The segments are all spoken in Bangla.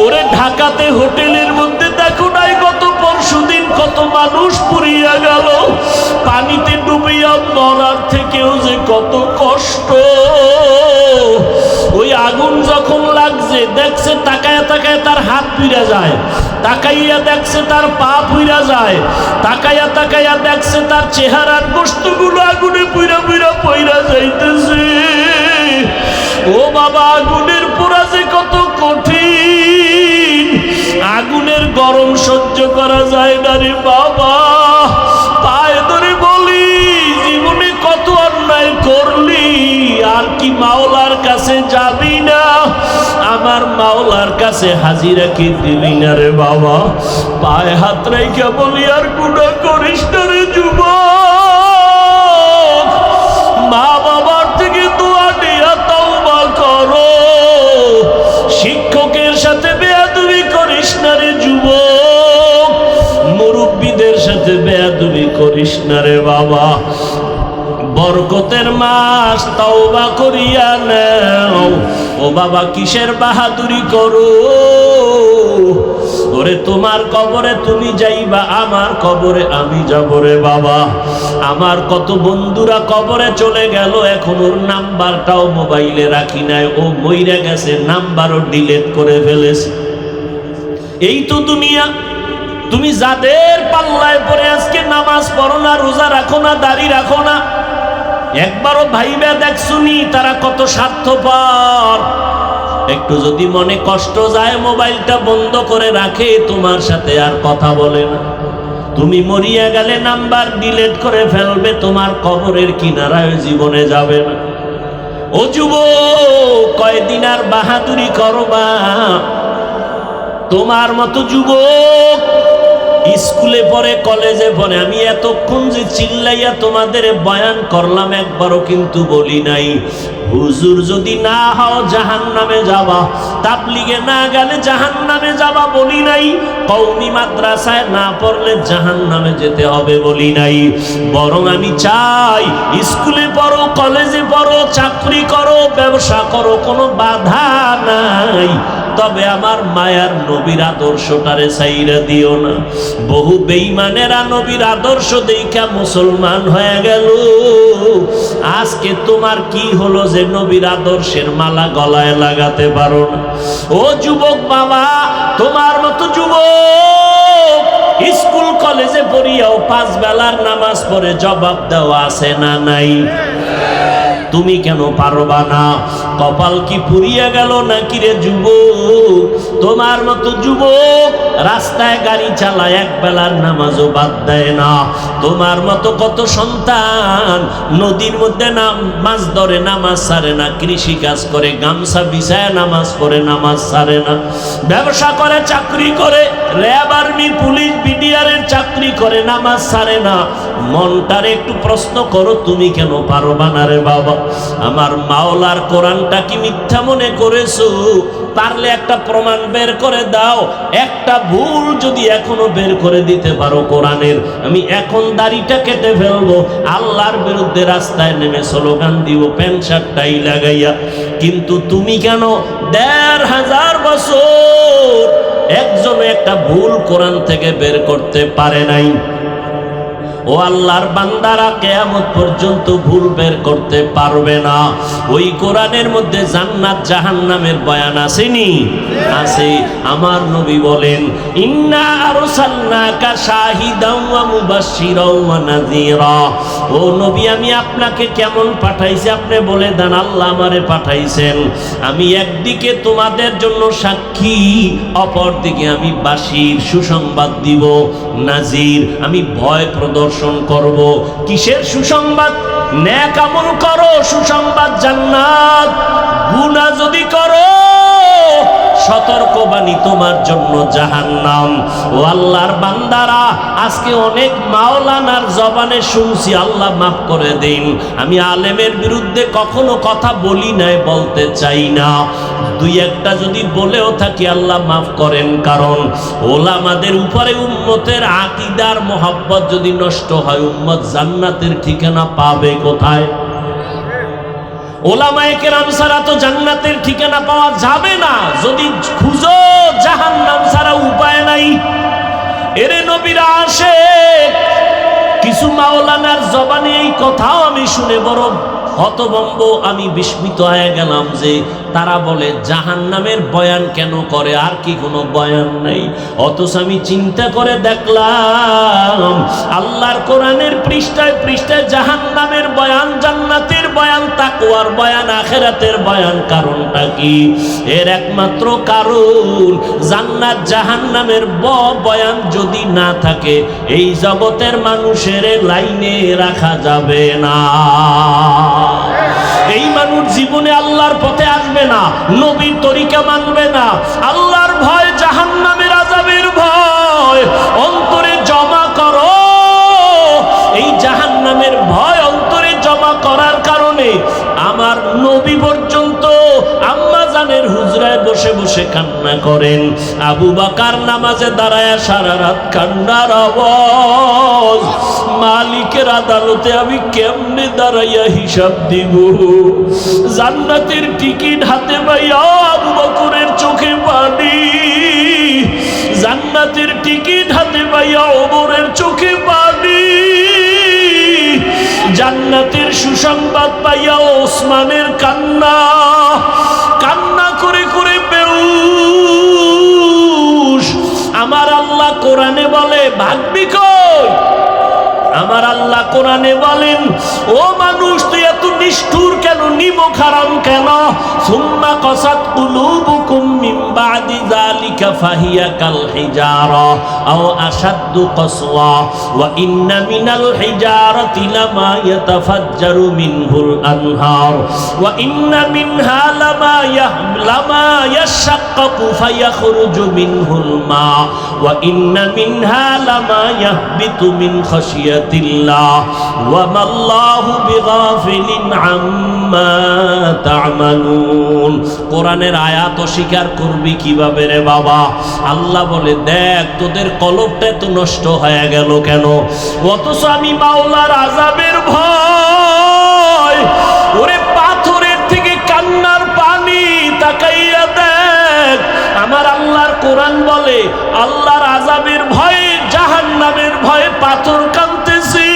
ওরে ঢাকাতে হোটেলের মধ্যে দেখো নাই গত পরশুদিন কত মানুষ পুড়িয়া গেল। পানিতে ডুবিয়া মরার থেকেও যে কত কষ্ট। ওই আগুন যখন লাগছে দেখছে তাকায়া তাকায়া তার হাত পুড়া যায়, তাকাইয়া দেখছে তার পা পুড়া যায়, তাকাইয়া তাকাইয়া দেখছে তার চেহারার গোশতগুলো আগুনে পুড়া পুড়া পইরা যাইতেছে। ও বাবা, আগুনের পোড়া যে কত কঠিন, আগুনের গরম সহ্য করা যায় না রে বাবা। পায়ে ধরে বলি, জীবনে কত অন্যায় করলি, আর কি মাওলার কাছে যাবি না? আমার মাওলার কাছে হাজিরা কি দিবি না রে বাবা? পায়ে হাত রেখে বলি, আর গুনাহ করিস না রে যুবক। মা বাবার থেকে দোয়া নিয়া তওবা করো। শিক্ষকের সাথে বেয়াদবি করিস না রে যুবক। মুরব্বীদের সাথে বেয়াদবি করিস না রে বাবা। বরকতের মাস, তওবা করিয়া নাও। ও বাবা, কিসের বাহাদুরি করো? ওরে তোমার কবরে তুমি যাইবা, আমার কবরে আমি যাব রে বাবা। আমার কত বন্ধুরা কবরে চলে গেল, এখন ওর নাম্বারটাও মোবাইলে রাখি নাই। ও মইরা গেছে, নাম্বারও ডিলিট করে ফেলেছে। এই তো দুনিয়া। তুমি যাদের পাল্লায় পড়ে আজকে নামাজ পড়ো না, রোজা রাখো না, দাড়ি রাখো না, একবারও ভাইবা দেখছুনি তারা কত স্বার্থপর। একটু যদি মনে কষ্ট যায়, মোবাইলটা বন্ধ করে রাখে, তোমার সাথে আর কথা বলে না। তুমি মরিয়া গেলে নাম্বার ডিলিট করে ফেলবে, তোমার কবরের কিনারায় জীবনে যাবে না। ও যুবক, কয়দিন আর বাহাদুরি করবা? তোমার মতো যুবক স্কুলে পড়ে, কলেজে পড়ে। আমি এতক্ষণ যে চিল্লাইয়া তোমাদের বয়ান করলাম, একবারও কিন্তু বলি নাই হুজুর যদি না হও জাহান্নামে যাবা, তাবলিগে না গেলে জাহান্নামে যাবা বলি নাই, কওমি মাদ্রাসায় না পড়লে জাহান্নামে যেতে হবে বলি নাই। বরং আমি চাই স্কুলে পড়ো, কলেজে পড়ো, চাকরি করো, ব্যবসা করো, কোনো বাধা নাই, তবে আমার মায়ার নবীর আদর্শটারে ছাইরা দিও না। বহু বেঈমানেরা নবীর আদর্শ দেখা মুসলমান হয়ে গেল। আজকে তোমার কি হলো যে নবীর আদর্শের মালা গলায় লাগাতে পারো না? ও যুবক বাবা, তোমার মতো যুবক স্কুল কলেজে পড়িয়াও 5 বেলার নামাজ পড়ে জবাব দেওয়া আছে না নাই? তুমি কেন পারবা না? কপাল কি পুড়িয়া গেল নাকি রে যুবক? তোমার মতো যুবক রাস্তায় গাড়ি চালায়, 1 বেলার নামাজও বাদ দেয় না। তোমার মতো কত সন্তান নদীর মধ্যে মাছ ধরে, নামাজ ছাড়ে না। কৃষি কাজ করে, গামছা বিছায় নামাজ পড়ে, নামাজ ছাড়ে না। ব্যবসা করে, চাকরি করে, র্যাব, আর্মি, পুলিশ, বিডিআরের চাকরি করে, নামাজ ছাড়ে না। মনটারে একটু প্রশ্ন করো, তুমি কেন পারবা না রে বাবা? আমার মাওলার কোরআনটা কি মিথ্যা মনে করেছো? পারলে একটা প্রমাণ বের করে দাও। একটা ভুল যদি এখনো বের করে দিতে পারো কোরআনের, আমি এখন দাড়িটা কেটে ফেলবো, আল্লাহর বিরুদ্ধে রাস্তায় নেমে স্লোগান দিব প্যান্ট শার্ট টাই লাগাইয়া। কিন্তু তুমি কেন 1500 বছর একজনে একটা ভুল কোরআন থেকে বের করতে পারে নাই? ও আল্লাহর বান্দারা, কিয়ামত পর্যন্ত ভুল বের করতে পারবে না। ওই কোরআনের মধ্যে জান্নাত জাহান্নামের বয়ান আসেনি? আছে। আমার নবী বলেন, ইন্না আরসালনাকা শাহিদাও ওয়া মুবাশশিরাও ওয়া নাযীরা। ও নবী, আমি আপনাকে কেমন পাঠাইছি আপনি বলে দেন। আল্লাহ আমারে পাঠাইছেন, আমি একদিকে তোমাদের জন্য সাক্ষী, অপরদিকে আমি বাশীর, সুসংবাদ দিব, নাজির, আমি ভয় প্রদর্শন করব। কিসের সুসংবাদ? নেক আমল করো, সুসংবাদ জান্নাত। গুনাহ যদি করো, সতর্কবাণী তোমার জন্য জাহান্নাম। ও আল্লাহর বান্দারা, আজকে অনেক মাওলানার জবানে শুনছি, আল্লাহ মাফ করে দিন, আমি আলেমের বিরুদ্ধে কখনো কথা বলি নাই, বলতে চাই না। 2-1টা যদি বলেও থাকি, আল্লাহ মাফ করেন। কারণ ওলামাদের উপরে উম্মতের আকীদার মোহাব্বত যদি নষ্ট হয়, উম্মত জান্নাতের ঠিকানা পাবে কোথায়? ওলামায়ে কেরাম ছাড়া তো জান্নাতের ঠিকানা পাওয়া যাবে না। যদি খুঁজো কিছু মাওলানার জবানে এই কথাও আমি শুনে বড় হতভম্ব, আমি বিস্মিত হয়ে গেলাম যে তারা বলে জাহান্নামের বয়ান কেন করে, আর কি কোনো বয়ান নেই। অথচ আমি চিন্তা করে দেখলাম আল্লাহর কোরআনের পৃষ্ঠায় পৃষ্ঠায় জাহান্নামের বয়ান, জান্নাতের বয়ান, তাকওয়ার বয়ান, আখিরাতের বয়ান। কারণটা কি? এর একমাত্র কারণ জান্নাত জাহান্নামের বয়ান যদি না থাকে এই জগতের মানুষের লাইনে রাখা যাবে না। এই মানুষ জীবনে আল্লাহর পথে আসবে না, নবীর তরিকা মানবে না। আল্লাহর ভয়, জাহান্নামের আযাবের ভয় অন্তরে জমা করো। এই জাহান্নামের ভয় অন্তরে জমা করার কারণে আমার নবী পর্যন্ত আম্মা জানের হুজরায় বসে বসে কান্না করেন। আবু বকর নামাজে দাঁড়ায় সারা রাত কান্নার আওয়াজ। মালিকের আদালতে আমি কেমনে দাঁড়াইয়া হিসাব দিব? জান্নাতের টিকিট হাতে পাইয়া আবু বকরের চোখে পানি, জান্নাতের টিকিট হাতে পাইয়া ওমরের চোখে পানি, জান্নাতের সুসংবাদ পাইয়া ওসমানের কান্না, কান্না করে করে বেহুশ। আমার আল্লাহ কোরআনে বলে ভাগবি কই? আমার আল্লাহ কোরআনে বলেন, ও মানুষ তুই এত নিষ্ঠুর কেন, নিমক হারাম কেন? সুম্মা কাসাত কুলুবুকুম মিন বাদি যালিকা ফাহিয়া কাল হিজারা আও আশাদ্দু কাসওয়া ওয়া ইন্না মিনাল হিজারাতি লামা ইয়াতাফাজ্জারু মিনহুল আনহার ওয়া ইন্না মিনহা লামা ইয়াশাক্কাকু ফায়াখরুজু মিনহুল মা ওয়া ইন্না মিনহা লামা ইয়াহবিতু মিন খাশিয়াতিল্লাহ ওয়া মাল্লাহু বিগাফিলিন আম্মা তা'মালুন। কোরআনের আয়াত অস্বীকার করবি কিভাবে রে বাবা? আল্লাহ বলে, দেখ তোদের কলবটা তো নষ্ট হয়ে গেল কেন? অথচ আমি মাওলার আযাবের ভয়, ওরে পাথরের থেকে কান্নার পানি, তাকাইয়া দেখ। আমার আল্লাহর কোরআন বলে আল্লাহর আযাবের ভয়ে, জাহান্নামের ভয়ে পাথর কাঁদতেছে।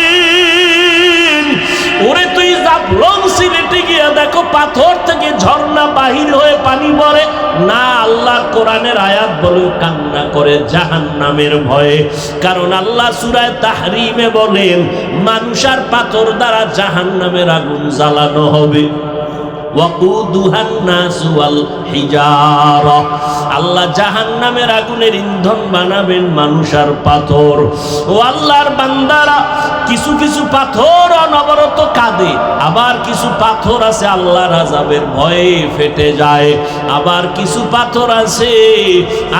ওরে তুই জাফলং সিলেটে গিয়া দেখো পাথর থেকে ঝর্ণা বাহির হয়ে পানি পড়ে না। আল্লাহর কোরআনের আয়াত বলে কান্না করে জাহান্নামের ভয়ে। কারণ আল্লাহ সূরা তাহরিমে বলেন মানুষ আর পাথর দ্বারা জাহান্নামের আগুন জ্বালানো হবে। ওয়াকুদুহান নাস ওয়াল হিজারা, আল্লাহ জাহান্নামের আগুনের ইন্ধন বানাবেন মানুষ আর পাথর। ও আল্লাহর বান্দারা, কিছু কিছু পাথর অনবরত কাঁদে, আবার কিছু পাথর আছে আল্লাহর আযাবের ভয়ে ফেটে যায়। আবার কিছু পাথর আছে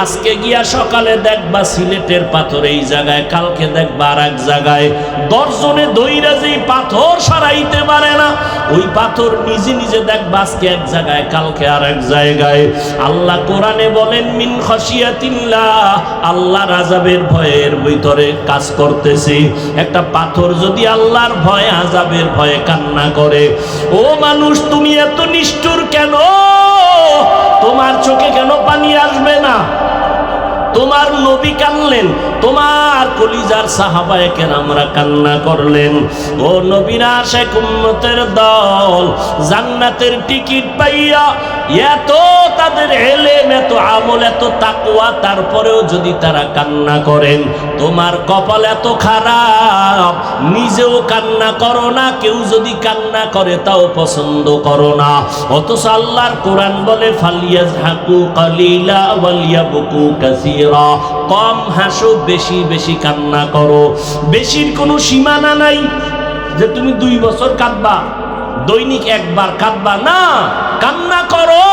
আজকে গিয়া সকালে দেখবা সিলেটের পাথর এই জায়গায়, কালকে দেখবা আর এক জায়গায়। দর্শনে দইরা যেই পাথর সরাইতে পারে না, ওই পাথর নিজে নিজে দেখবা আজকে এক জায়গায়, কালকে আর এক জায়গায়। আল্লাহ কোরআনে বলেন মিন খাশিয়াতিল্লাহ, আল্লাহর আযাবের ভয়ের ভিতরে কাজ করতেছে। একটা পাথর যদি আল্লাহর ভয়, আযাবের ভয়ে কান্না করে, ও মানুষ তুমি এত নিষ্ঠুর কেন? তোমার চোখে কেন পানি আসবে না? তোমার নবী কানলেন, তোমার কলিজার সাহাবায়ে কেরামরা কান্না করলেন। ও নবীর আশিক উম্মতের দল, জান্নাতের টিকিট পাইয়া এত তাদের ইলম, এত আমল, এত তাকওয়া, তারপরেও যদি তারা কান্না করেন, তোমার কপাল এত খারাপ, নিজেও কান্না করো না, কেউ যদি কান্না করে তাও পছন্দ করো না। অথচ আল্লাহর কোরআন বলে ফালিয়াজহাকু কালিলা ওয়ালিয়াবকু কাসীরা, কম হাসো, বেশি বেশি কান্না করো। বেশির কোনো সীমানা নাই যে তুমি 2 বছর কাঁদবা, দৈনিক একবার কাঁদবা না, কান্না করো।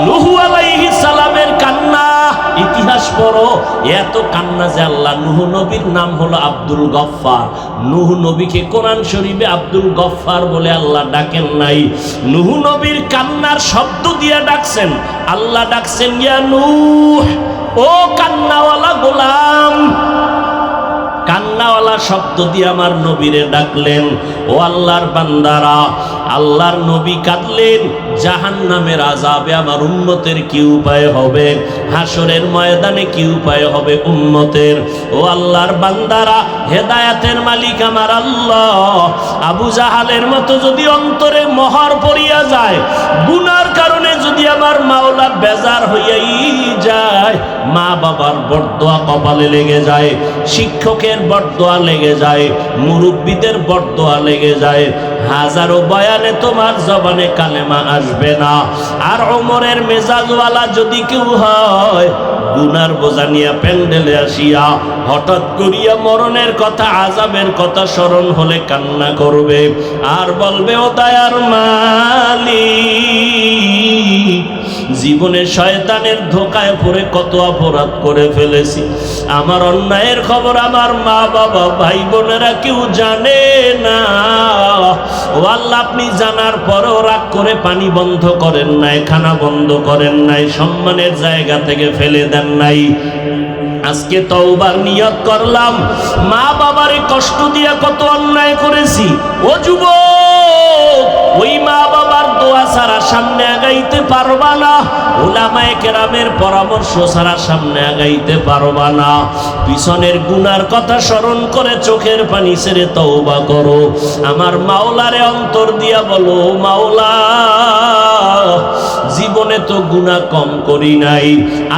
নূহ আলাইহিস সালামের কান্না, ইতিহাস পড়ো, এত কান্না যে আল্লাহ, নূহ নবীর নাম হলো আব্দুল গফফার। নূহ নবীকে কোরআন শরীফে আব্দুল গফফার বলে আল্লাহ ডাকেন নাই, নূহ নবীর কান্নার শব্দ দিয়ে ডাকছেন। আল্লাহ ডাকছেন ইয়া নূহ, ও কান্নাওয়ালা গোলাম। কান্নাওয়ালা শব্দ দিয়ে আমার নবীরে ডাকলেন। ও আল্লাহর বান্দারা, আল্লাহর নবী কাঁদলেন, জাহান্নামের আযাবে আমার উম্মতের কি উপায় হবে, হাসরের ময়দানে কি উপায় হবে উম্মতের। ও আল্লাহর বান্দারা, হেদায়েতের মালিক আমার আল্লাহ, আবু জাহালের মতো যদি অন্তরে মোহর পড়িয়া যায়, গুনার কারণে যদি আমার মাওলা বেজার হইয়াই যায়, মা বাবার বরদোয়া কপালে লেগে যায়, শিক্ষকের বরদোয়া লেগে যায়, মুরব্বীদের বরদোয়া লেগে যায়, হাজারো বয়ানে তোমার জবানে কালেমা আসবে না। আর ওমরের মেজাজওয়ালা যদি কেউ হয়, গুনার বোঝা নিয়ে প্যান্ডেলে আসিয়া হঠাৎ করিয়া মরণের কথা, আযাবের কথা স্মরণ হলে কান্না করবে আর বলবে, ও দয়ার মালিক, জীবনে শয়তানের ধোকায় পড়ে কত অপরাধ করে ফেলেছি, আমার অন্যায়ের খবর আমার মা বাবা ভাই বোনেরা কেউ জানে না। ও আল্লাহ, আপনি জানার পরেও রাগ করে পানি বন্ধ করেন নাই, খানা বন্ধ করেন নাই, সম্মানের জায়গা থেকে ফেলে দেন নাই। আজকে তওবার নিয়ত করলাম, মা বাবারে কষ্ট দিয়া কত অন্যায় করেছি। ও যুবক, ওই মা বাবার দোয়া ছাড়া সামনে আগাইতে পারবা না, উলামায়ে কেরামের পরামর্শ ছাড়া সামনে আগাইতে পারবা না। পিছনের গুনার কথা স্মরণ করে চোখের পানি ছেড়ে তওবা করো। আমার মাওলারে অন্তর দিয়া বলো, মাওলা, জীবনে তো গুনাহ কম করি নাই,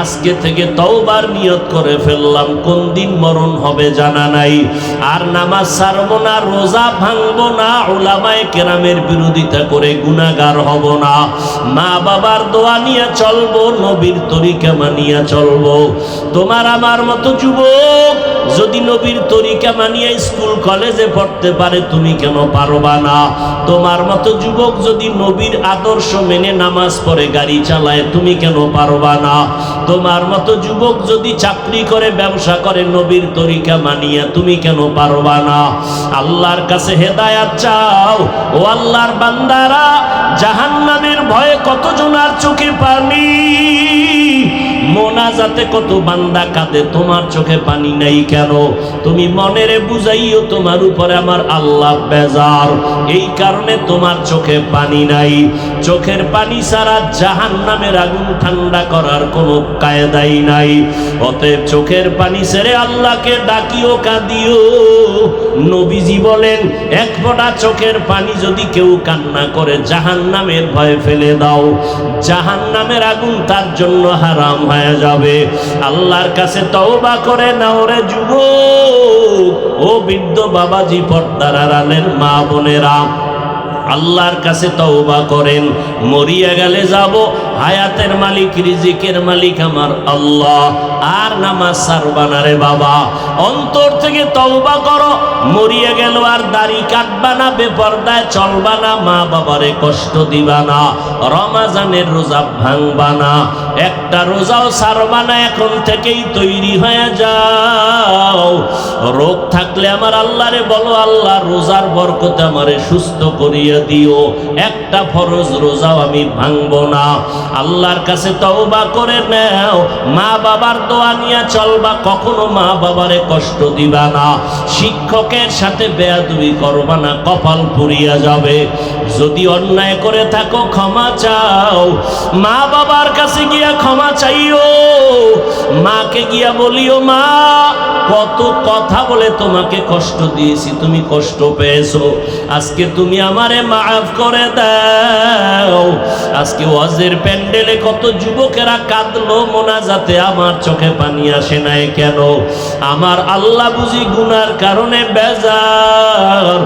আজকে থেকে তওবার নিয়ত করে ফেললাম, কোন দিন মরণ হবে জানা নাই, আর নামাজ ছাড়বো না, রোজা ভাঙবো না, উলামায়ে কেরামের বিরোধিতা করে গুনাহগার হব না, মা বাবার দোয়া নিয়ে চলবো, নবীর তরিকা মানিয়া চলবো। তোমার আমার মতো যুবক যদি নবীর তরিকা মানিয়া স্কুল কলেজে পড়তে পারে, তুমি কেন পারবা না? তোমার মতো যুবক যদি নবীর আদর্শ মেনে নামাজ পড়ে গাড়ি চালায়, তুমি কেন পারবা না? তোমার মতো যুবক যদি চাকরি করে, ব্যবসা করে, নবীর তরিকা মানিয়া, তুমি কেন পারবা না? আল্লাহর কাছে হেদায়াত চাও। ও আল্লাহর বান্দারা, জাহান্নামের ভয়ে কতজনার চোখে পানি, মোনাজাতে কত বান্দা কাঁদে, তোমার চোখে পানি নাই কেন? তুমি মনেরে বুঝাইও তোমার উপরে আমার আল্লাহ বেজার, এই কারণে তোমার চোখে পানি নাই। চোখের পানি ছাড়া জাহান্নামের আগুন ঠান্ডা করার কোনো কায়দাই নাই। অতএব চোখের পানি ছেড়ে আল্লাহকে ডাকিও, কাঁদিও। নবীজি বলেন, এক ফোঁটা চোখের পানি যদি কেউ কান্না করে, জাহান্নামের ভয়ে ফেলে দাও, জাহান্নামের আগুন তার জন্য হারাম হয়ে যাবে। আল্লাহর কাছে তওবা করে নাও রে যুবক, ও বৃদ্ধ বাবাজি, পর্দার আড়ালের মা বোনেরা, আল্লাহর কাছে তওবা করেন। মরিয়া গেলে যাব, হায়াতের মালিক, রিজিকের মালিক আমার আল্লাহ, আর নামাজ ছাড়বা না রে বাবা, অন্তর থেকে তওবা করো। মরিয়া গেল আর দাড়ি কাটবা না, বেপরদায় চলবা না, মা বাবারে কষ্ট দিবা না, রমাজানের রোজা ভাঙবা না, একটা রোজাও ছাড়বা না, এখন থেকেই তৈরি হয়ে যাও। রোগ থাকলে আমার আল্লাহরে বলো, আল্লাহ রোজার বরকতে আমারে সুস্থ করিয়া দিও, একটা ফরজ রোজাও আমি ভাঙবো না। আল্লাহর কাছে তওবা করে নাও, মা বাবার দোয়া নিয়ে চলবা, কখনো মা বাবারে কষ্ট দিবা না, শিক্ষকের সাথে বেয়াদবি করবা না, কপাল পুড়িয়া যাবে। যদি অন্যায় করে থাকো ক্ষমা চাও, মা বাবার কাছে গিয়া ক্ষমা চাইও, মাকে গিয়া বলিও, মা কত কথা বলে তোমাকে কষ্ট দিয়েছি, তুমি কষ্ট পেয়েছো, আজকে তুমি আমারে মাফ করে দাও। আজকে ওয়াজের প্যান্ডেলে কত যুবকেরা কাঁদলো মোনাজাতে, আমার চোখে পানি আসে নাই কেন? আমার আল্লাহ বুঝি গুনার কারণে বেজার।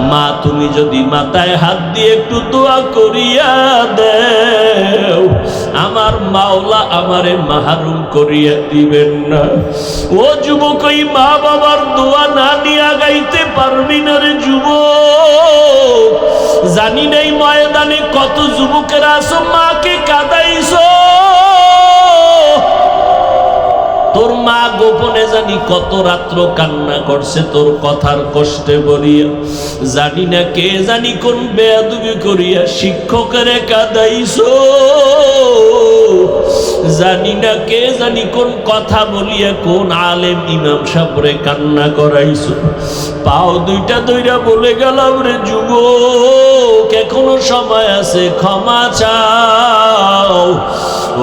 মা, তুমি যদি মাথায় হাত দিয়ে একটু দোয়া করিয়া দেও, আমার মাওলা আমারে মাহরুম করিয়া দিবেন না। ও যুবক, ওই মা বাবার দোয়া না নিয়ে গাইতে পারবি না রে যুবক। জানি নাই ময়দানে কত যুবকেরা আছো, মাকে কাঁদাইছো, তোর মা গোপনে জানি কত রাত্র কান্না করছে তোর কথার কষ্টে বলিয়া, জানি না কে জানি কোন বেয়াদবি করিয়া শিক্ষকের কাঁদাইছো, জানি না কে জানি কোন কথা বলিয়া কোন আলেম ইমাম সাহেবরে কান্না করাইছো। পাও দুইটা দইরা বলে গেলাম রে যুবক, এখনো সময় আছে, ক্ষমা চাও।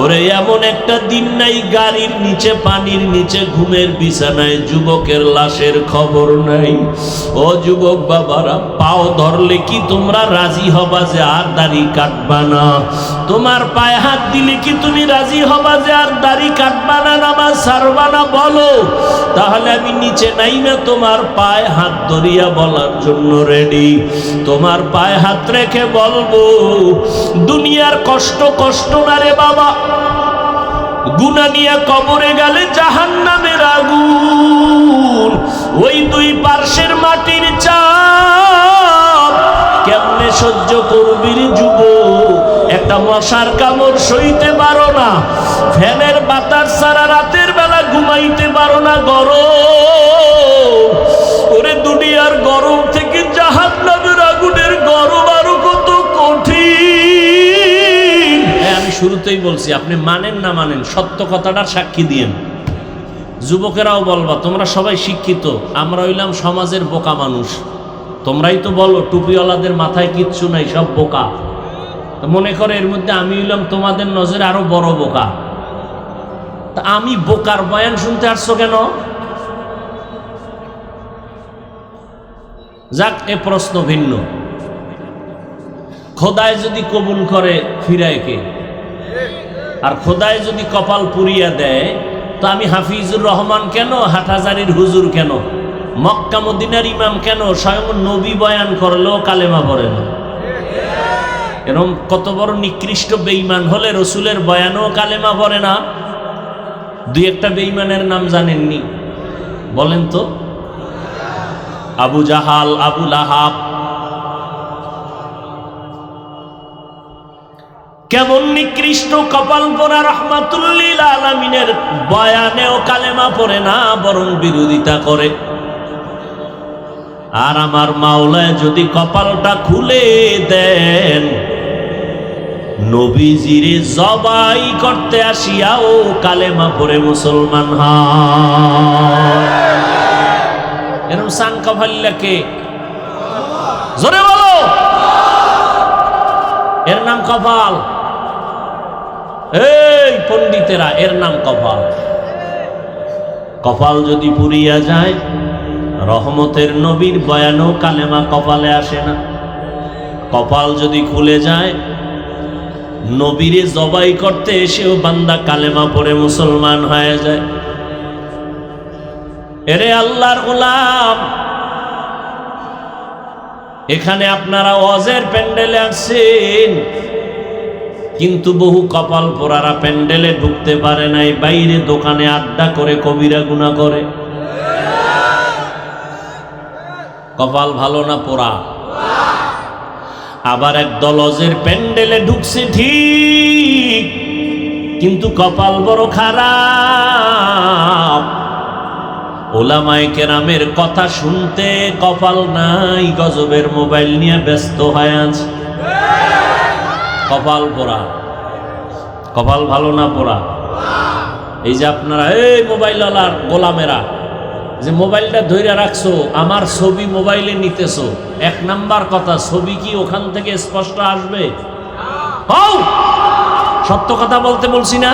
ওরে এমন একটা দিন নাই গাড়ির নিচে, পানির নিচে, ঘুমের বিছানায় যুবকের লাশের খবর নাই। ও যুবক বাবারা, পাও ধরলে কি তোমরা রাজি হবা যে আর দাড়ি কাটবা না? তোমার পায়ে হাত দিলে কি তুমি রাজি হবা যে আর দাড়ি কাটবা না, নামাজ ছাড়বা না? বলো, তাহলে আমি নিচে নাইমা তোমার পায়ে হাত ধরিয়া বলার জন্য রেডি। তোমার পায়ে হাত রেখে বলবো, দুনিয়ার কষ্ট কষ্ট না রে বাবা, গুনাহ নিয়ে কবরে গেলে জাহান্নামের আগুন, ওই দুই পার্শ্বের মাটির চাপ কেমনে সহ্য করবি রে যুবক? একটা মশার কামড় সইতে পারো না, ফ্যানের বাতাস ছাড়া রাতের বেলা ঘুমাইতে পারো না, গরম। ওরে দুনিয়ার গরম থেকে জাহান্নামের আগুনের গরম আরো কত কঠিন। আমি শুরুতেই বলছি, আপনি মানেন না মানেন, সত্য কথাটার সাক্ষী দিয়েন। যুবকেরাও বলবা, তোমরা সবাই শিক্ষিত, আমরা হইলাম সমাজের বোকা মানুষ। তোমরাই তো বলো টুপিওয়ালাদের মাথায় কিচ্ছু নাই, সব বোকা। মনে করে এর মধ্যে আমি হইলাম তোমাদের নজরে আরো বড় বোকা। তা আমি বোকার বয়ান শুনতে আসছো কেন? যাক, এ প্রশ্ন ভিন্ন। খোদায় যদি কবুল করে ফিরায় কে? আর খোদায় যদি কপাল পুরিয়া দেয়, তো আমি হাফিজুর রহমান কেন, হাটহাজারীর হুজুর কেন, মক্কা মদিনার ইমাম কেন, স্বয়ং নবী বয়ান করলেও কালেমা পড়ে না? এরকম কত বড় নিকৃষ্ট বেঈমান হলে রসুলের বয়ানও কালেমা পড়ে না? দুই একটা বেঈমানের নাম জানেননি? বলেন তো। আবু জাহাল, আবু লাহাব, কেমন নিকৃষ্ট কপাল পোড়া, রাহমাতুল লিল আলামিনের বয়ানেও কালেমা পড়ে না, বরং বিরোধিতা করে। আর আমার মাওলায় যদি কপালটা খুলে দেন, নবীজিরে জবাই করতে আসিয়াও কালেমা পড়ে মুসলমান হয়। এরকম সান কপাল্লাকে জোরে বলো, এর নাম কপাল। এই পণ্ডিতেরা, এর নাম কপাল। কপাল যদি পুরিয়া যায়, রহমতের নবীর বয়ানও কালেমা কপালে আসে না। কপাল যদি খুলে যায়, নবীরে জবাই করতে এসেও বান্দা কালেমা পড়ে মুসলমান হয়ে যায়। এরে আল্লাহর গোলাম, এখানে আপনারা ওয়াজের প্যান্ডেলে আসছেন, কিন্তু বহু কপাল পোড়ারা প্যান্ডেলে ঢুকতে পারে নাই, বাইরে দোকানে আড্ডা করে কবিরা গুনাহ করে। কপাল ভালো না পোড়া? আবার এক দল ওয়াজের প্যান্ডেলে ঢুকছে ঠিক, কিন্তু কপাল বড় খারাপ। ওলামায়ে কেরামের কথা শুনতে কপাল নাই, গজবের মোবাইল নিয়ে ব্যস্ত হয়ে আছে। কপাল পোড়া। কপাল ভালো না পোড়া? এই যে আপনারা এই মোবাইলওয়ালার গোলামেরা যে মোবাইলটা ধইরা রাখছো, আমার ছবি মোবাইলে নিতেছো, এক নাম্বার কথা, ছবি কি ওখান থেকে স্পষ্ট আসবে? সত্য কথা বলতে বলছি না?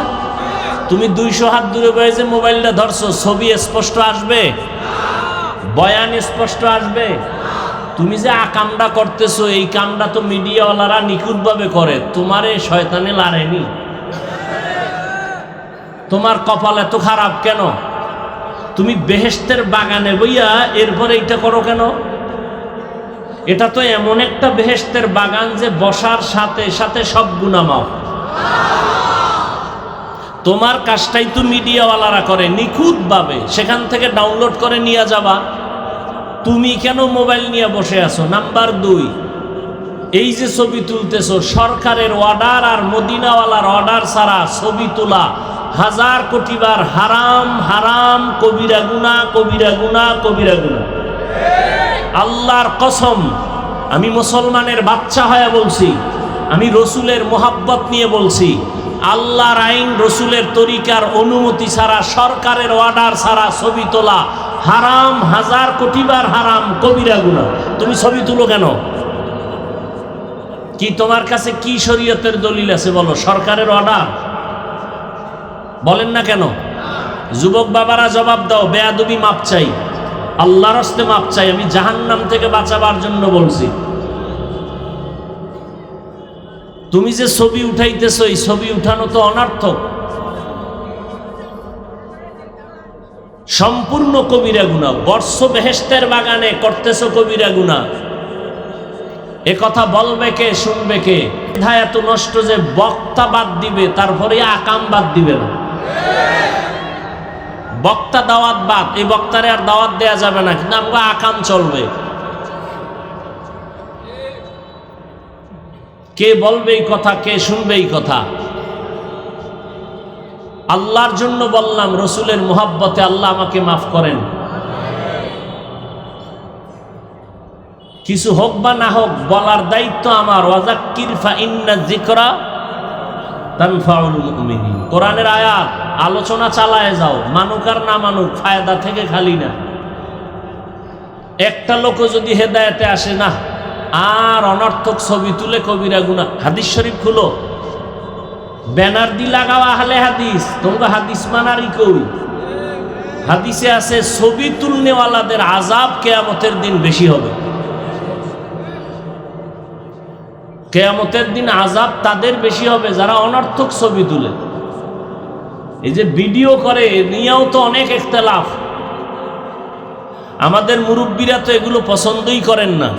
তুমি 200 হাত দূরে বয়ে যে মোবাইলটা ধরছো, ছবি স্পষ্ট আসবে? বয়ান স্পষ্ট আসবে? তুমি যে আকামটা করতেছো, এই কামটা তো মিডিয়াওয়ালারা নিখুঁতভাবে করে, তোমারে শয়তানে লাড়েনি। তোমার কপাল এত খারাপ কেন? তুমি বেহেশতের বাগানে বইয়া এরপরে এটা করো কেন? এটা তো এমন একটা বেহেশতের বাগান যে বসার সাথে সাথে সব গুনাহ মাফ। তোমার কাজটাই তো মিডিয়াওয়ালারা করে নিখুঁতভাবে, সেখান থেকে ডাউনলোড করে নিয়ে যাবা। তুমি কেন মোবাইল নিয়ে বসে আছো? নাম্বার 2, এই যে ছবি তুলতেছো, সরকারের অর্ডার আর মদিনাওয়ালার অর্ডার ছাড়া ছবি তোলা হাজার কোটি বার হারাম হারাম, কবিরা গুনাহ, কবিরা গুনাহ, কবিরা গুনাহ। আল্লাহর কসম, আমি মুসলমানের বাচ্চা হয়ে বলছি, আমি রসুলের মোহাব্বত নিয়ে বলছি, আল্লাহর আইন রসুলের তরিকার অনুমতি ছাড়া, সরকারের অর্ডার ছাড়া ছবি তোলা হারাম, হাজার কোটি বার হারাম, কবিরা গুনাহ। তুমি ছবি তুলো কেন? কি তোমার কাছে কি শরীয়তের দলিল আছে বলো? সরকারের অর্ডার? বলেন না কেন? যুবক বাবারা জবাব দাও, বেয়াদবি মাপ চাই, আল্লাহর হস্তে মাপ চাই, আমি জাহান্নাম থেকে বাঁচাবার জন্য বলছি। তুমি যে ছবি উঠাইতেছো, এই ছবি উঠানো তো অনর্থক, সম্পূর্ণ কবিরা গুনাহ। বর্ষ বেহেশতের বাগানে করতেছো কবিরা গুনাহ, এ কথা বলবে কে, শুনবে কে? এত নষ্ট যে বক্তা বাদ দিবে, তারপরে আকাম বাদ দিবে না। বক্তা দাওয়াত বাদ, এই বক্তারে আর দাওয়াত দেয়া যাবে না, কিন্তু আমরা আকাম চলবে। কে বলবে এই কথা, কে শুনবে এই কথা? আল্লাহর জন্য বললাম, রসুলের মোহাব্বতে আল্লাহ আমাকে মাফ করেন। কিছু হোক বা না হোক, বলার দায়িত্ব আমার। ওয়াজাক্কির ফাইন্না যিকরা তানফাউল মুমিনিন। কোরআনের আয়াত, আলোচনা চালায় যাও, মানুক আর না মানুক, ফায়দা থেকে খালি না। একটা লোকও যদি হেদায়েতে আসে না, আর অনর্থক ছবি তুলে কবিরা গুনাহ। হাদিস শরীফ খুলো, ব্যানার দি লাগাও আহলে হাদিস, তোমরা হাদিস মানারই কই? হাদিসে আছে ছবি তুলনেওয়ালাদের আযাব কিয়ামতের দিন বেশি হবে। কিয়ামতের দিন আযাব তাদের বেশি হবে যারা অনর্থক ছবি তুলে। এই যে ভিডিও করে, নিয়েও তো অনেক ইখতিলাফ। আমাদের মুরব্বীরা তো এগুলো পছন্দই করেন না।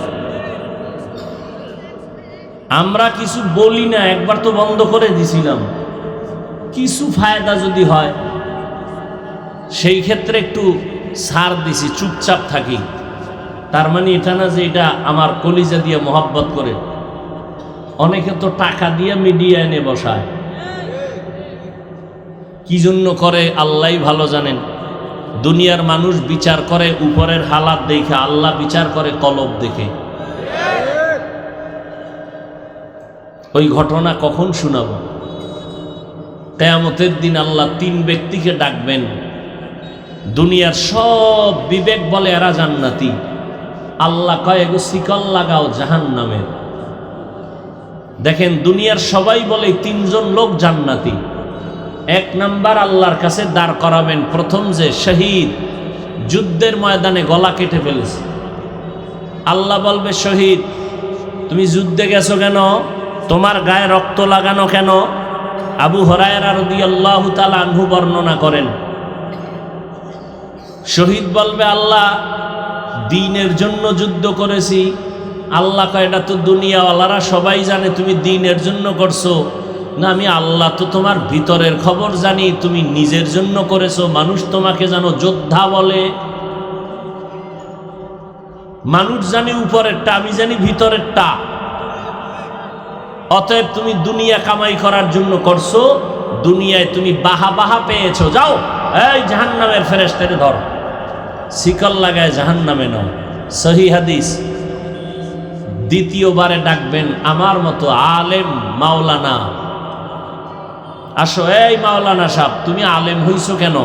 আমরা কিছু বলি না, একবার তো বন্ধ করে দিছিলাম। কিছু ফায়দা যদি হয় সেই ক্ষেত্রে একটু ছাড় দিছি, চুপচাপ থাকি। তার মানে এটা না যে এটা আমার কলিজা দিয়ে মোহাব্বত করে। অনেকে তো টাকা দিয়ে মিডিয়া এনে বসায়, কি জন্য করে আল্লাহই ভালো জানেন। দুনিয়ার মানুষ বিচার করে উপরের হালাত দেখে, আল্লাহ বিচার করে কলব দেখে। ওই ঘটনা কখন শোনাবো? কিয়ামতের দিন আল্লাহ তিন ব্যক্তিকে ডাকবেন। দুনিয়ার সব বিবেক বলে এরা জান্নাতি, আল্লাহ কয় এগো শিকল লাগাও জাহান্নামের। দেখেন, দুনিয়ার সবাই বলে তিনজন লোক জান্নাতি। এক নাম্বার আল্লাহর কাছে দাঁড় করাবেন, প্রথম যে শহীদ, যুদ্ধের ময়দানে গলা কেটে ফেলেছে। আল্লাহ বলবে, শহীদ তুমি যুদ্ধে গেছো কেন? তোমার গায়ে রক্ত লাগানো কেন? আবু হুরায়রা রাদিয়াল্লাহু তাআলা আনহু বর্ণনা করেন, শহীদ বলবে, আল্লাহ দ্বীনের জন্য যুদ্ধ করেছি। আল্লাহ কয়, এটা তো দুনিয়াওয়ালারা সবাই জানে তুমি দ্বীনের জন্য করছো। না, আমি আল্লাহ তো তোমার ভিতরের খবর জানি, তুমি নিজের জন্য করেছো। মানুষ তোমাকে জানো যোদ্ধা বলে, মানুষ জানি উপরেরটা, আমি জানি ভিতরেরটা। অতএব তুমি দুনিয়া কামাই করার জন্য করছো, দুনিয়ায় তুমি বাহা বাহা পেয়েছো। যাও, এই জাহান্নামের ফেরেশতারে ধর, শিকল লাগায় জাহান্নামে নাও। সহিহ হাদিস। দ্বিতীয়বারে ডাকবেন আমার মতো আলেম মাওলানা, আসো। এই মাওলানা সাহেব, তুমি আলেম হইছো কেন?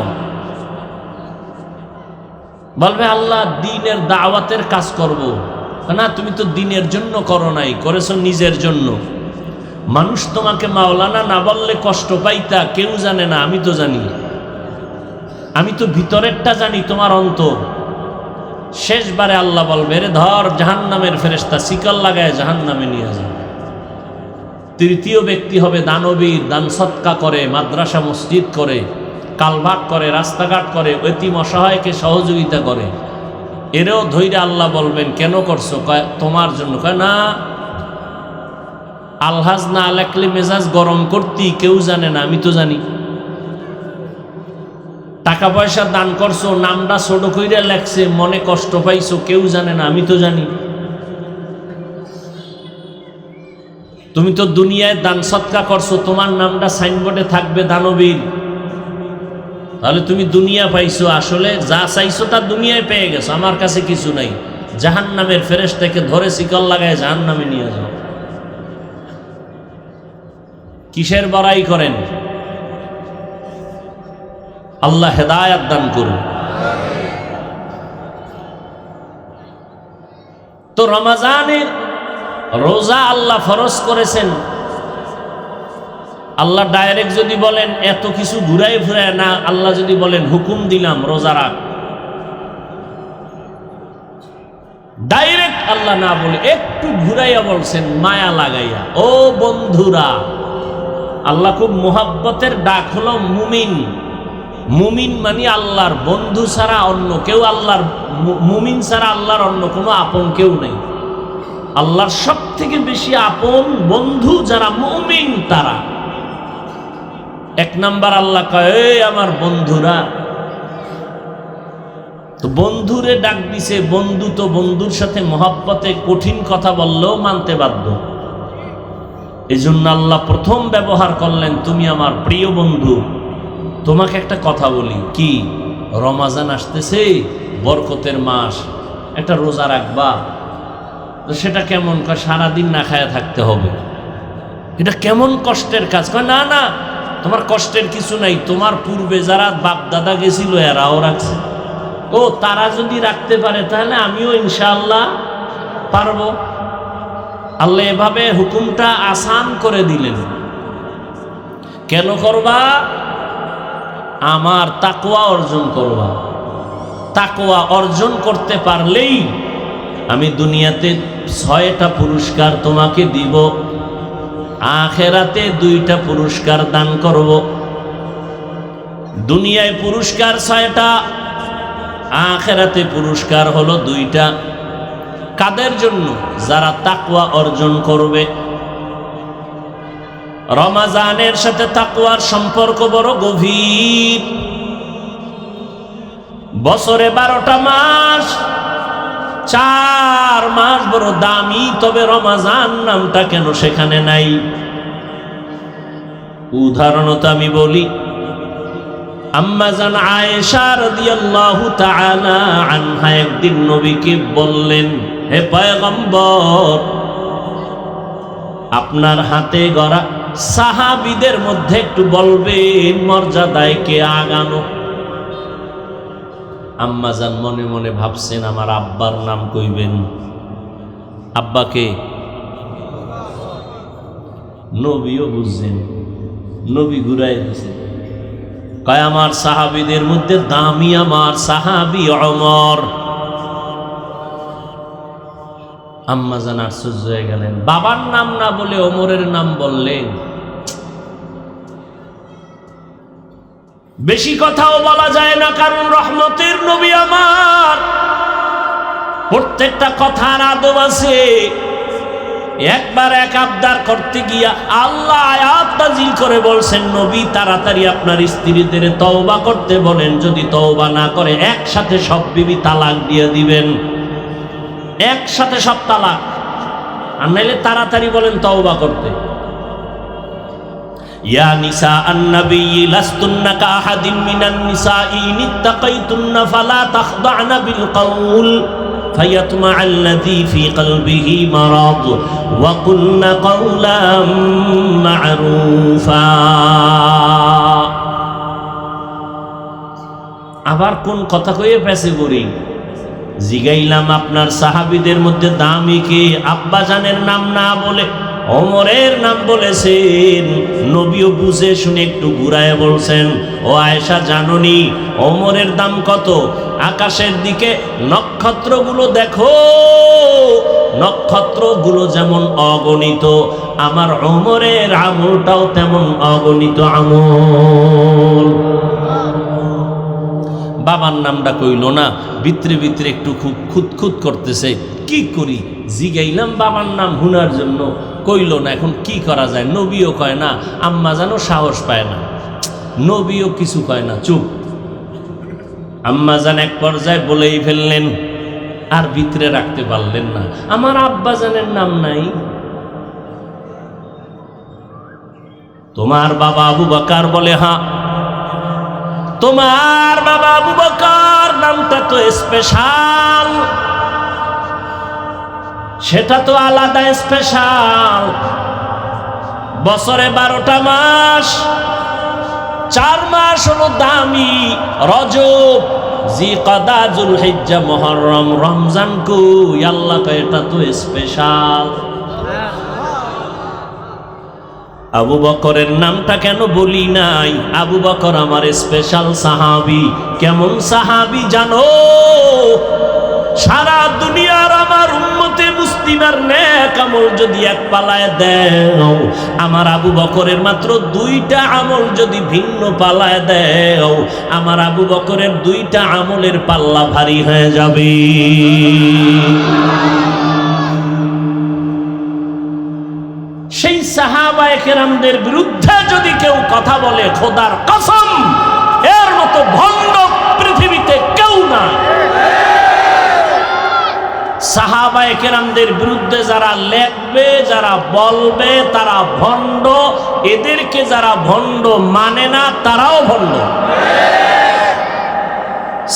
বলবে, আল্লাহ দ্বীনের দাওয়াতের কাজ করব। না, তুমি তো দ্বীনের জন্য করো নাই, করেছো নিজের জন্য। মানুষ তোমাকে মাওলানা না বললে কষ্ট পাইতা, কেউ জানে না, আমি তো জানি। আমি তো ভিতরেরটা জানি, তোমার অন্তর। শেষবারে আল্লাহ বলবে, রে ধর জাহান্নামের ফেরেশতা, শিকল লাগায় জাহান্নামে নিয়ে যাও। তৃতীয় ব্যক্তি হবে দানবীর, দান সৎকা করে, মাদ্রাসা মসজিদ করে, কালভার্ট করে, রাস্তাঘাট করে, এতিম অসহায়কে সহযোগিতা করে। এরও ধৈর্য আল্লাহ বলবেন, কেন করছো? কয় তোমার জন্য। কয় না, আলহাজ না লেখলে মেজাজ গরম করতি, কেউ জানে না, আমি তো জানি। টাকা পয়সা দান করছো, নামটা ছোট কইরা লেখছে, মনে কষ্ট পাইছো, কেউ জানে না, আমি তো জানি। তুমি তো দুনিয়ায় দান সৎকা করছো, তোমার নামটা সাইনবোর্ডে থাকবে দানবীর, তাহলে তুমি দুনিয়া পাইছো, আসলে যা চাইছো তা দুনিয়ায় পেয়ে গেছো, আমার কাছে কিছু নাই। জাহান্নামের ফেরেশতাকে ধরে শিকল লাগায় জাহান্নামে নিয়ে যাও। কিসের বড়াই করেন? আল্লাহ হেদায়াত দান করুন। তো রমজানের রোজা আল্লাহ ফরজ করেছেন। আল্লাহ ডাইরেক্ট যদি বলেন এত কিছু ঘুরাই ফিরায় না, আল্লাহ যদি বলেন হুকুম দিলাম রোজা রাখ, ডাইরেক্ট আল্লাহ না বলে একটু ঘুরাইয়া বলছেন মায়া লাগাইয়া, ও বন্ধুরা। আল্লাহ খুব মোহাব্বতের ডাক হলো মুমিন। মুমিন মানে আল্লাহর বন্ধু ছাড়া অন্য কেউ, আল্লাহর মুমিন ছাড়া আল্লাহর অন্য কোনো আপন কেউ নেই। আল্লাহর সব থেকে বেশি আপন বন্ধু যারা মুমিন তারা। এক নাম্বার আল্লাহ কয়, এই আমার বন্ধুরা। তো বন্ধুরে ডাক দিছে, বন্ধু তো বন্ধুর সাথে মহব্বতে কঠিন কথা বললেও মানতে বাধ্য। এই জন্য আল্লাহ প্রথম ব্যবহার করলেন, তুমি আমার প্রিয় বন্ধু। তোমাকে একটা কথা বলি, কি? রমাজান আসতেছে, বরকতের মাস, একটা রোজা রাখবা। তো সেটা কেমন? কয় সারাদিন না খায়া থাকতে হবে। এটা কেমন কষ্টের কাজ? কয় না না, তোমার কষ্টের কিছু নাই, তোমার পূর্বে যারা বাপ দাদা গেছিল এরাও রাখছে। ও তারা যদি রাখতে পারে তাহলে আমিও ইনশাআল্লাহ পারবো। আল্লাহ এভাবে হুকুমটা আসান করে দিলেন। কেন করবা? আমার তাকওয়া অর্জন করবা। তাকওয়া অর্জন করতে পারলেই আমি দুনিয়াতে 6টা পুরস্কার তোমাকে দিব, আখিরাতে 2টা পুরস্কার দান করব। দুনিয়ায় পুরস্কার 6টা, আখিরাতে পুরস্কার হলো 2টা। কাদের জন্য? যারা তাকওয়া অর্জন করবে। রমজানের সাথে তাকওয়ার সম্পর্ক বড় গভীর। বছরে 12টা মাস, 4 মাস বড় দামি, তবে রমজান নামটা কেন সেখানে নাই? উদাহরণত আমি বলি, আম্মা জান আয়েশা রাদিয়াল্লাহু তাআলা আনহা একদিন নবীকে বললেন, হে পয়গম্বর, আপনার হাতে গড়া সাহাবীদের মধ্যে একটু বলবেন মর্যাদায় কে আগানো। আম্মা জান মনে মনে ভাবছেন আমার আব্বার নাম কইবেন। আব্বাকে? নবীও বুঝছেন, নবী ঘুরাই দিয়েছেন। কয় আমার সাহাবীদের মধ্যে দামি আমার সাহাবী ওমর। আম্মা জান আশ্চর্য হয়ে গেলেন, বাবার নাম না বলে ওমরের নাম বললেন। বেশি কথাও বলা যায় না, কারণ রহমতের নবী আমার, প্রত্যেকটা কথার আদব আছে। একবার এক আবদার করতে গিয়া আল্লাহ আয়াত নাযিল করে বলছেন, নবী তাড়াতাড়ি আপনার স্ত্রীদের তওবা করতে বলেন, যদি তওবা না করে একসাথে সব বিবি তালাক দিয়ে দিবেন, একসাথে সব তালাক। আর নাইলে তাড়াতাড়ি বলেন তওবা করতে। ইয়া নিসা আন-নবী লাস্তুন্না কাআহাদিন মিনান নিসাঈ ইত্তাকাইতুন্না ফালা তাখদা'না বিল কওল ফায়াতমা আল্লাযী ফী কলবিহি মারাদ ওয়া কুলনা কওলাম মা'রুফা। আবার কোন কথা কইয়ে পেছে পড়ি। জিগাইলাম আপনার সাহাবীদের মধ্যে দামি কে? আব্বাজানের নাম না বলে ওমরের নাম বলেছেন। নবীও বুঝে শুনে একটু ঘুরায় বলছেন, ও আয়েশা জাননি ওমরের দাম কত? আকাশের দিকে নক্ষত্রগুলো দেখো, নক্ষত্রগুলো যেমন অগণিত, আমার ওমরের আমলটাও তেমন অগণিত আমল। বাবার নামটা কইল না, ভিতরে ভিতরে একটু খুব খুঁতখুত করতেছে। কি করি? জিগাইলাম বাবার নাম হুনার জন্য, কইল না। এখন কি করা যায়? নবীও কয় না, আম্মা জানো সাহস পায় না, নবীও কিছু কয় না, চুপ। আম্মা জান এক পর্যায়ে বলেই ফেললেন, আর ভিতরে রাখতে পারলেন না, আমার আব্বা জানের নাম নাই। তোমার বাবা আবু বকর বলে, হ্যাঁ। তোমার বাবা আবু বকর নামটা তো স্পেশাল, সেটা তো আলাদা স্পেশাল। বছরে 12টা মাস, 4 মাস হলো দামি, রজব, জিকদা, যুলহিজ্জা, মুহররম, রমজান কই? আল্লাহ কয় এটা তো স্পেশাল। আবু বকরের নামটা কেন বলি নাই? আবু বকর আমার স্পেশাল সাহাবী। কেমন সাহাবী জানো? সারা দুনিয়ার আমার উম্মতে মুসলিমের নেক আমল যদি এক পালায় দেও, আমার আবু বকরের মাত্র 2টা আমল যদি ভিন্ন পালায় দেও, আমার আবু বকরের 2টা আমলের পাল্লা ভারী হয়ে যাবে। সেই সাহাবায়ে কেরামদের বিরুদ্ধে যদি কেউ কথা বলে, খোদার কসম এর মতো ভণ্ড পৃথিবীতে কেউ নাই। সাহাবায়ে কেরামদের বিরুদ্ধে যারা লেখবে, যারা বলবে, তারা ভণ্ড। এদেরকে যারা ভণ্ড মানে না, তারাও ভণ্ড।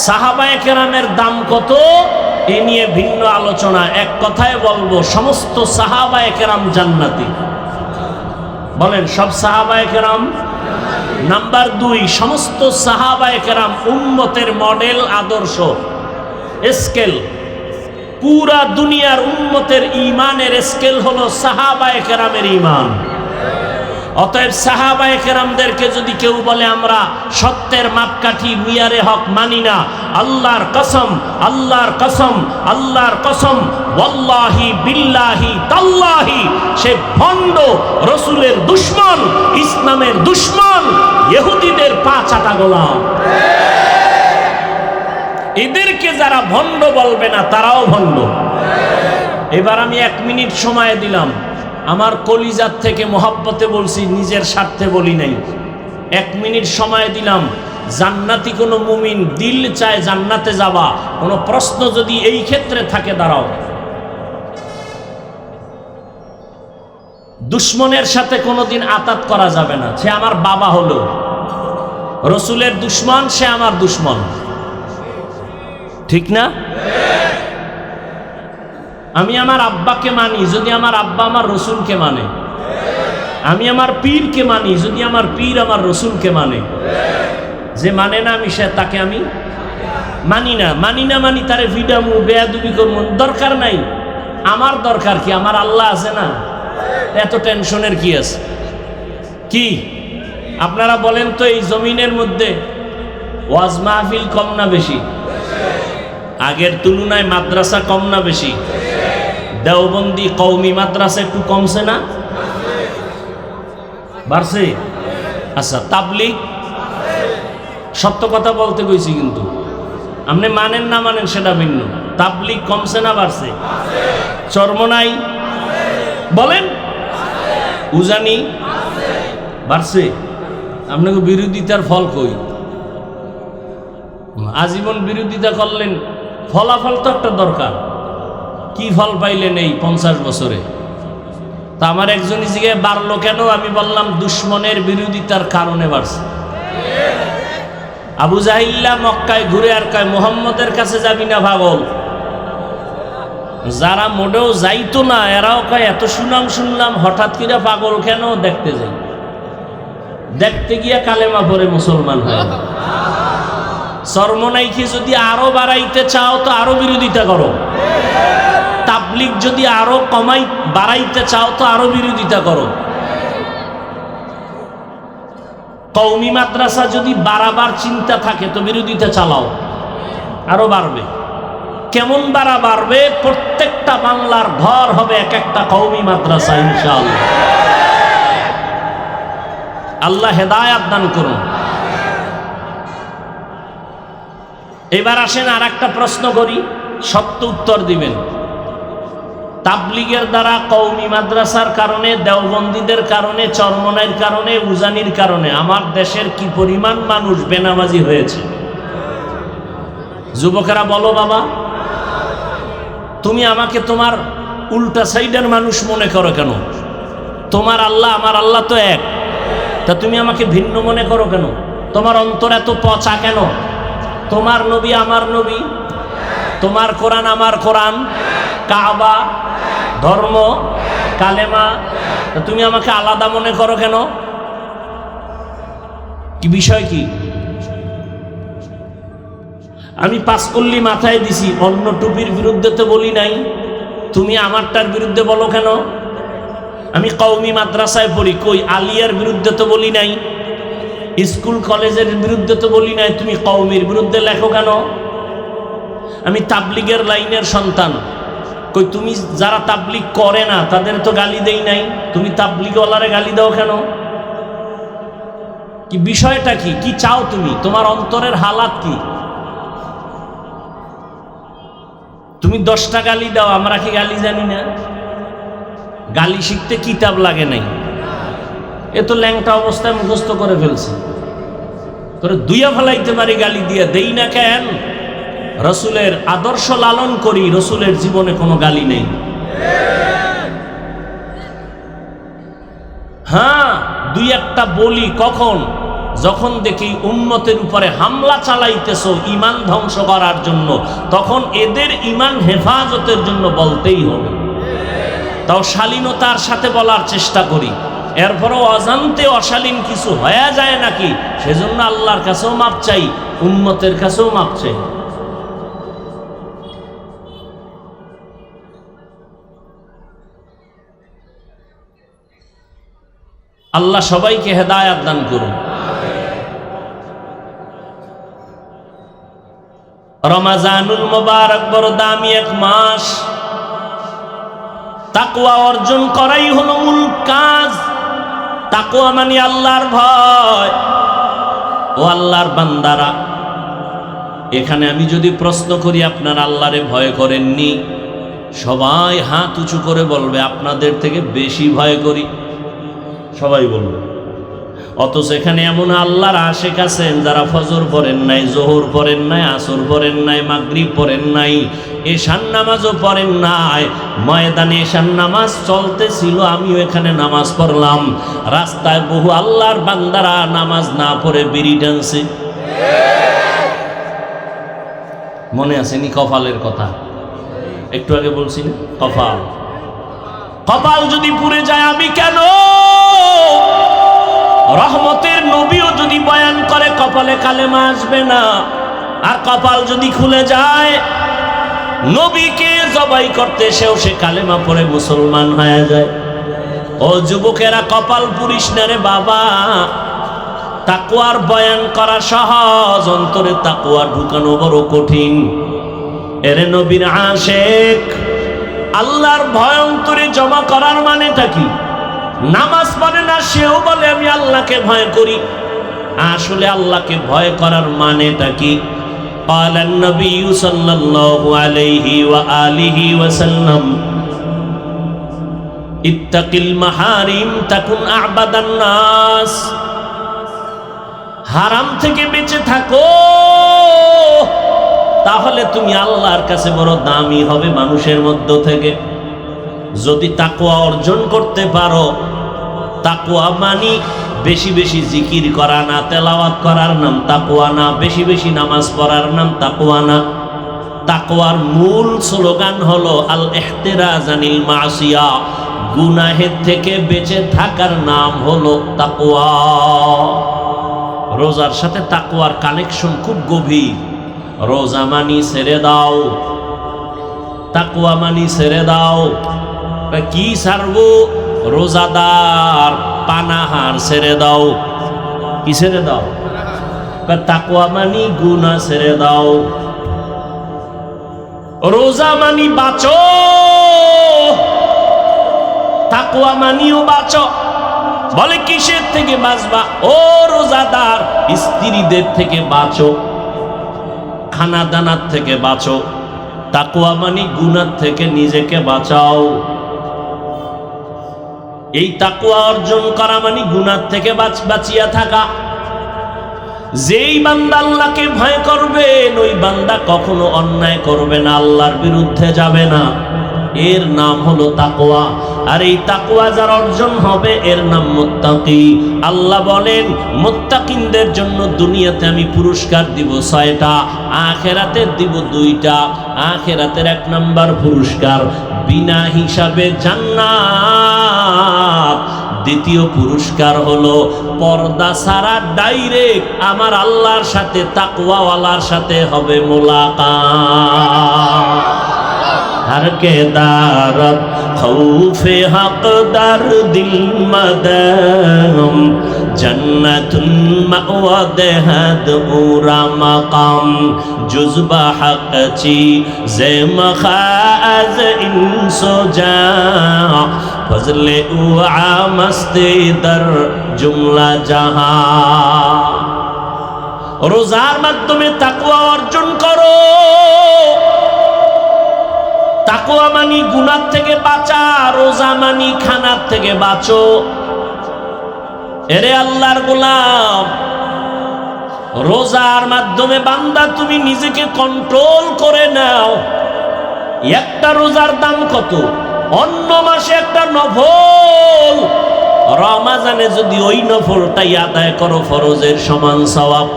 সাহাবায়ে কেরামের দাম কত এ নিয়ে ভিন্ন আলোচনা। এক কথায় বলবো, সমস্ত সাহাবায়ে কেরাম জান্নাতি। বলেন, সব সাহাবায়ে কেরাম? নাম্বার 2, সমস্ত সাহাবায়ে কেরাম উম্মতের মডেল, আদর্শ, স্কেল। পুরা দুনিয়ার উম্মতের ঈমানের স্কেল হলো সাহাবায়ে কেরামের ঈমান। অতএব সাহাবায়ে কেরামদেরকে যদি কেউ বলে আমরা সত্যের মাপকাঠি, মিয়ারে হক মানি না, আল্লাহর কসম, আল্লাহর কসম, আল্লাহর কসম, ওয়াল্লাহি বিল্লাহি তাল্লাহি, সে ভণ্ড, রসুলের দুশমন, ইসলামের দুশমন, ইহুদিদের পা চাটা গোলাম। এদেরকে যারা ভণ্ড বলবে না, তারাও ভণ্ড। এবার আমি 1 মিনিট সময় দিলাম, আমার কলিজার থেকে মোহাব্বতে বলছি, নিজের স্বার্থে বলি নাই। 1 মিনিট সময় দিলাম। জান্নাতি কোনো মুমিন দিল চায় জান্নাতে যাবা, কোনো প্রশ্ন যদি এই ক্ষেত্রে থাকে, দাঁড়াও। দুশ্মনের সাথে কোনোদিন আতাত করা যাবে না। সে আমার বাবা হলো, রসুলের দুশ্মন, সে আমার দুশ্মন, ঠিক না? আমি আমার আব্বাকে মানি যদি আমার আব্বা আমার রসুলকে মানে। আমি আমার পীরকে মানি যদি আমার পীর আমার রসুলকে মানে। যে মানে না, আমি সে তাকে আমি মানি না। মানি তারে ভিডামু, বেয়াদুবি করবো, দরকার নাই। আমার দরকার কি? আমার আল্লাহ আছে না, এত টেনশনের কি আছে? কি আপনারা বলেন তো, এই জমিনের মধ্যে ওয়াজ মাহফিল কম না বেশি? আগের তুলনায় মাদ্রাসা কম না বেশি? দেওবন্দি কওমি মাদ্রাসা একটু কমছে না, বাড়ছে? আচ্ছা, তাবলীগ? সত্য কথা বলতে কইছি, কিন্তু আপনি মানেন না মানেন সেটা ভিন্ন। তাবলীগ কমছে না বাড়ছে? চরমনাই বলেন, উজানি বাড়ছে? আপনাকে বিরোধিতার ফল কই? আজীবন বিরোধিতা করলেন, ফলাফল তো একটা দরকার। কি ফল পাইলেন এই 50 বছরে? তা আমার একজনই জিজ্ঞাসা বাড়লো কেন? আমি বললাম দুশ্মনের বিরোধিতার কারণে বাড়ছে। আবু জাহিল্লা মক্কায় ঘুরে আর কয় মুহাম্মদের কাছে যাবি না পাগল। যারা মোটেও যাইতো না, এরাও কয় এত সুনাম শুনলাম, হঠাৎ করে পাগল কেন? দেখতে যাই। দেখতে গিয়া কালেমা পড়ে মুসলমান হয়। চরমনাইকে যদি আরো বাড়াইতে চাও তো আরো বিরোধিতা করো। তাবলীগ যদি আরো বাড়াইতে চাও তো আরো বিরোধিতা করো। কওমি মাদ্রাসা যদি বাড়াবার চিন্তা থাকে তো বিরোধিতা চালাও, আরো বাড়বে। কেমন বাড়বে? প্রত্যেকটা বাংলার ঘর হবে এক একটা কওমি মাদ্রাসা, ইনশাআল্লাহ। আল্লাহ হেদায়াত দান করুন। এবার আসেন আর একটা প্রশ্ন করি, সত্য উত্তর দিবেন। তাবলীগের দ্বারা, কওমি মাদ্রাসার কারণে, দেওবন্দীদের কারণে, চরমনাইয়ের কারণে, উজানির কারণে আমার দেশের কি পরিমাণ মানুষ বেনামাজি হয়েছে? যুবকেরা বলো বাবা, তুমি আমাকে তোমার উল্টা সাইডের মানুষ মনে করো কেন? তোমার আল্লাহ আমার আল্লাহ তো এক, তা তুমি আমাকে ভিন্ন মনে করো কেন? তোমার অন্তর এত পচা কেন? তোমার নবী আমার নবী, তোমার কোরআন আমার কোরআন, কাবা, ধর্ম, কালেমা, তুমি আমাকে আলাদা মনে করো কেন? কি বিষয় কি? আমি পাঁচকল্লি মাথায় দিছি, অন্য টুপির বিরুদ্ধে তো বলি নাই, তুমি আমারটার বিরুদ্ধে বলো কেন? আমি কওমি মাদ্রাসায় পড়ি, কই আলিয়ার বিরুদ্ধে তো বলি নাই, স্কুল কলেজের বিরুদ্ধে তো বলি নাই, তুমি কওমির বিরুদ্ধে লেখো কেন? আমি তাবলিগের লাইনের সন্তান, কই তুমি যারা তাবলিগ করে না তাদের তো গালি দেই নাই, তুমি তাবলিগওয়ালারে গালি দাও কেন? কি বিষয়টা কি? কি চাও তুমি? তোমার অন্তরের হালাত কি? তুমি 10টা গালি দাও, আমরা কি গালি জানি না? গালি শিখতে কিতাব লাগে নাই, এ তো ল্যাংটা অবস্থায় মুখস্থ করে ফেলছে, করে দুইয়া ফেলাইতে পারি, গালি দিয়া দেই না কেন? রসুলের আদর্শ লালন করি, রসুলের জীবনে কোনো গালি নেই। হ্যাঁ, দুই একটা বলি কখন? যখন দেখি উম্মতের উপরে হামলা চালাইতেছো ঈমান ধ্বংস করার জন্য, তখন এদের ঈমান হেফাজতের জন্য বলতেই হবে। তাও শালীনতার সাথে বলার চেষ্টা করি, এরপরও অজান্তে অশালীন কিছু হয়ে যায় নাকি, সেজন্য আল্লাহর কাছেও মাপ চাই, উম্মতের কাছেও মাপ চাই। আল্লাহ সবাইকে হেদায়াত দান করুন। রমাজানুল মুবারক বড় দামি এক মাস, তাকওয়া অর্জন করাই হলো মূল কাজ। তাকওয়া মানে আল্লাহর ভয়। ও আল্লাহর বান্দারা, এখানে আমি যদি প্রশ্ন করি আপনারা আল্লাহরে ভয় করেননি, সবাই হাত উঁচু করে বলবে আপনাদের থেকে বেশি ভয় করি, সবাই বলবে। অথচ এখানে এমন আল্লাহর আশেক আছেন যারা ফজর পড়েন নাই, জোহর পড়েন নাই, আসর পড়েন নাই, মাগরিব পড়েন নাই, এশার নামাজও পড়েন নাই। ময়দানে এশার নামাজ চলতেছিল, আমিও এখানে নামাজ পড়লাম। রাস্তায় বহু আল্লাহর বান্দারা নামাজ না পড়ে বিড়ি টানছে। মনে আসেনি কপালের কথা? একটু আগে বলছি না, কপাল। কপাল যদি পুড়ে যায় আমি কেন? রহমতের নবীও যদি বয়ান করে কপালে কালেমা আসবে না। আর কপাল যদি খুলে যায়, নবীকে জবাই করতে এসেও সে কালেমা পড়ে মুসলমান হয়ে যায়। ও যুবকেরা, কপাল পুড়িস না রে বাবা। তাকওয়ার বয়ান করা সহজ, অন্তরে তাকওয়া ঢুকানো বড় কঠিন। এরে নবীর আশেক, আল্লাহর ভয় অন্তরে জমা করার মানেটা কি? নামাজ পড়ে না, সেও বলে আমি আল্লাহকে ভয় করি। আসলে আল্লাহকে ভয় করার মানেটা কি? ক্বালান নবী সাল্লাল্লাহু আলাইহি ওয়া আলিহি ওয়াসাল্লাম, ইত্তাকিল মাহারিম তাকুন আ'বাদান নাস। হারাম থেকে বেঁচে থাকো, তাহলে তুমি আল্লাহর কাছে বড় দামি হবে মানুষের মধ্য থেকে। যদি তাকওয়া অর্জন করতে পারো, তাকওয়া মানি বেশি বেশি জিকির করা না, তেলাওয়াত করার নাম তাকওয়া না, বেশি বেশি নামাজ পড়ার নাম তাকওয়া না। তাকওয়ার মূল স্লোগান হলো আল ইহতিরাজ আনিল মাসিয়া, গুনাহের থেকে বেঁচে থাকার নাম হলো তাকওয়া। রোজার সাথে তাকওয়ার কানেকশন খুব গভীর। রোজা মানি ছেড়ে দাও, তাকওয়া মানি ছেড়ে দাও। কি ছাড়বো? রোজাদার পানাহার ছেড়ে দাও। কি ছেড়ে দাও? তাকওয়া মানি গুনাহ ছেড়ে দাও। রোজা মানি বাঁচো, তাকওয়া মানিও বাঁচো। বলে কিসের থেকে বাঁচবা? ও রোজাদার, স্ত্রীদের থেকে বাঁচো, খানা দানার থেকে বাঁচো। তাকওয়া মানি গুনাহ থেকে নিজেকে বাঁচাও। এই তাকওয়া অর্জন করা মানে গুনাহ থেকে বাঁচিয়া থাকা। যেই বান্দা আল্লাহকে ভয় করবে, ওই বান্দা কখনো অন্যায় করবে না, আল্লাহর বিরুদ্ধে যাবে না। এর নাম হলো তাকওয়া। আর এই তাকওয়া যার অর্জন হবে এর নাম মুত্তাকি। আল্লাহ বলেন মুত্তাকিনদের জন্য দুনিয়াতে আমি পুরস্কার দিব 6টা, আখিরাতে দিব 2টা। আখিরাতের 1 নাম্বার পুরস্কার বিনা হিসাবে জান্নাত। দ্বিতীয় পুরস্কার হলো পর্দা ছাড়া ডাইরেক্ট আমার আল্লাহর সাথে তাকওয়াওয়ালার সাথে হবে মোলাকাত। हर के दारत खौफे हक़दार दिल मदम जन्नतुल मअवा देहद उरा मकाम जुज़बा हक़ ची ज़े मखाज़ इंसो जा फज़ले उआ मस्ती दर जुमला जहां। रोज़ार माध्यमे ताकवा अर्जन करो। তাকওয়া মানি গুনাহ থেকে বাঁচা, রোজা মানি খানার থেকে বাঁচো। এরে আল্লাহর গোলাম, রোজার মাধ্যমে বান্দা তুমি নিজেকে কন্ট্রোল করে নাও। একটা রোজার দাম কত? অন্য মাসে একটা নফল, রমজানে যদি ওই নফলটাই আদায় করো ফরজের সমান সওয়াব।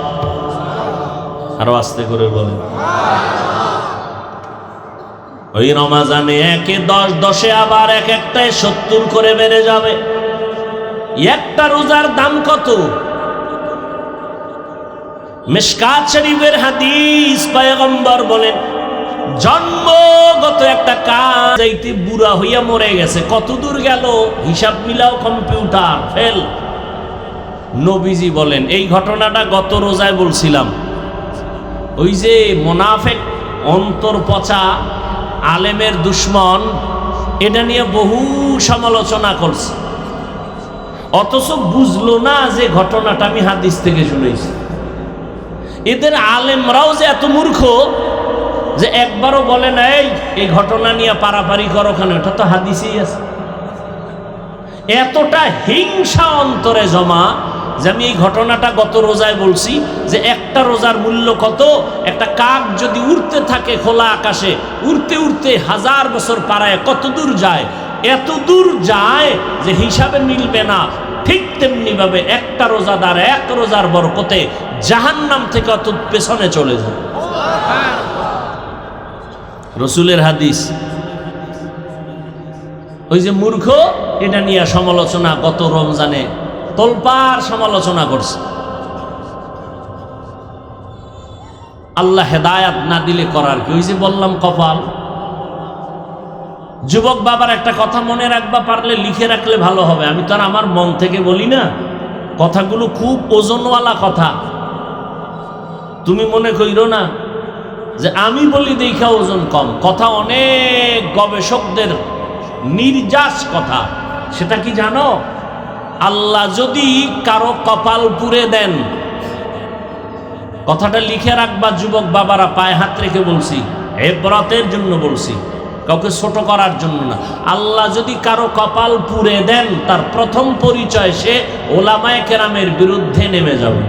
আরো আস্তে করে বলেন। ওই রমজানে 1-এ 10, 10-এ আবার একটায় 70 করে বেড়ে যাবে। একটা রোজার দাম কত? মিশকাত শরীফের হাদিস, পয়গম্বর বলেন জন্মগত একটা কাজ যাইতে বুড়া হইয়া মরে গেছে, কত দূর গেল হিসাব মিলাও, কম্পিউটার ফেল। নবীজি বলেন এই ঘটনাটা গত রোজায় বলছিলাম। ওই যে মুনাফিক অন্তর পচা আলেমের দুশ্মন, এটা নিয়ে বহু সমালোচনা করছে, অথচ বুঝলো না যে ঘটনাটা আমি হাদিস থেকে শুনেছি। এদের আলেমরাও যে এত মূর্খ যে একবারও বলে না এই ঘটনা নিয়ে পারাপারি করো কেন, এটা তো হাদিসেই আছে। এতটা হিংসা অন্তরে জমা যে আমি এই ঘটনাটা গত রোজায় বলছি যে একটা রোজার মূল্য কত। একটা কাক যদি উড়তে থাকে খোলা আকাশে, উড়তে উড়তে 1000 বছর পারায় কত দূর যায়? এত দূর যায় যে হিসাবে মিলবে না। ঠিক তেমনি ভাবে একটা রোজাদার 1 রোজার বরকতে জাহান্নাম থেকে অত পেছনে চলে যায়। রসুলের হাদিস। ওই যে মূর্খ, এটা নিয়ে সমালোচনা গত রমজানে তোলপাড় সমালোচনা করছে। আল্লাহ হেদায়াত না দিলে করার কি? ওই যে বললাম কপাল। যুবক বাবার একটা কথা মনে রাখবা, পারলে লিখে রাখলে ভালো হবে। আমি তো আর আমার মন থেকে বলি না, কথাগুলো খুব ওজনওয়ালা কথা। তুমি মনে কইরো না যে আমি বলি দেখা ওজন কম। কথা অনেক গবেষকদের নির্যাস কথা। সেটা কি জানো? আল্লাহ যদি কারো কপাল পুড়ে দেন, কথাটা লিখে রাখবা যুবক বাবারা, পায়ে হাত রেখে বলছি, ইবরাতের জন্য বলছি, কাউকে ছোট করার জন্য না। আল্লাহ যদি কারো কপাল পুড়ে দেন, তার প্রথম পরিচয় সে ওলামায়ে কেরামের বিরুদ্ধে নেমে যাবে।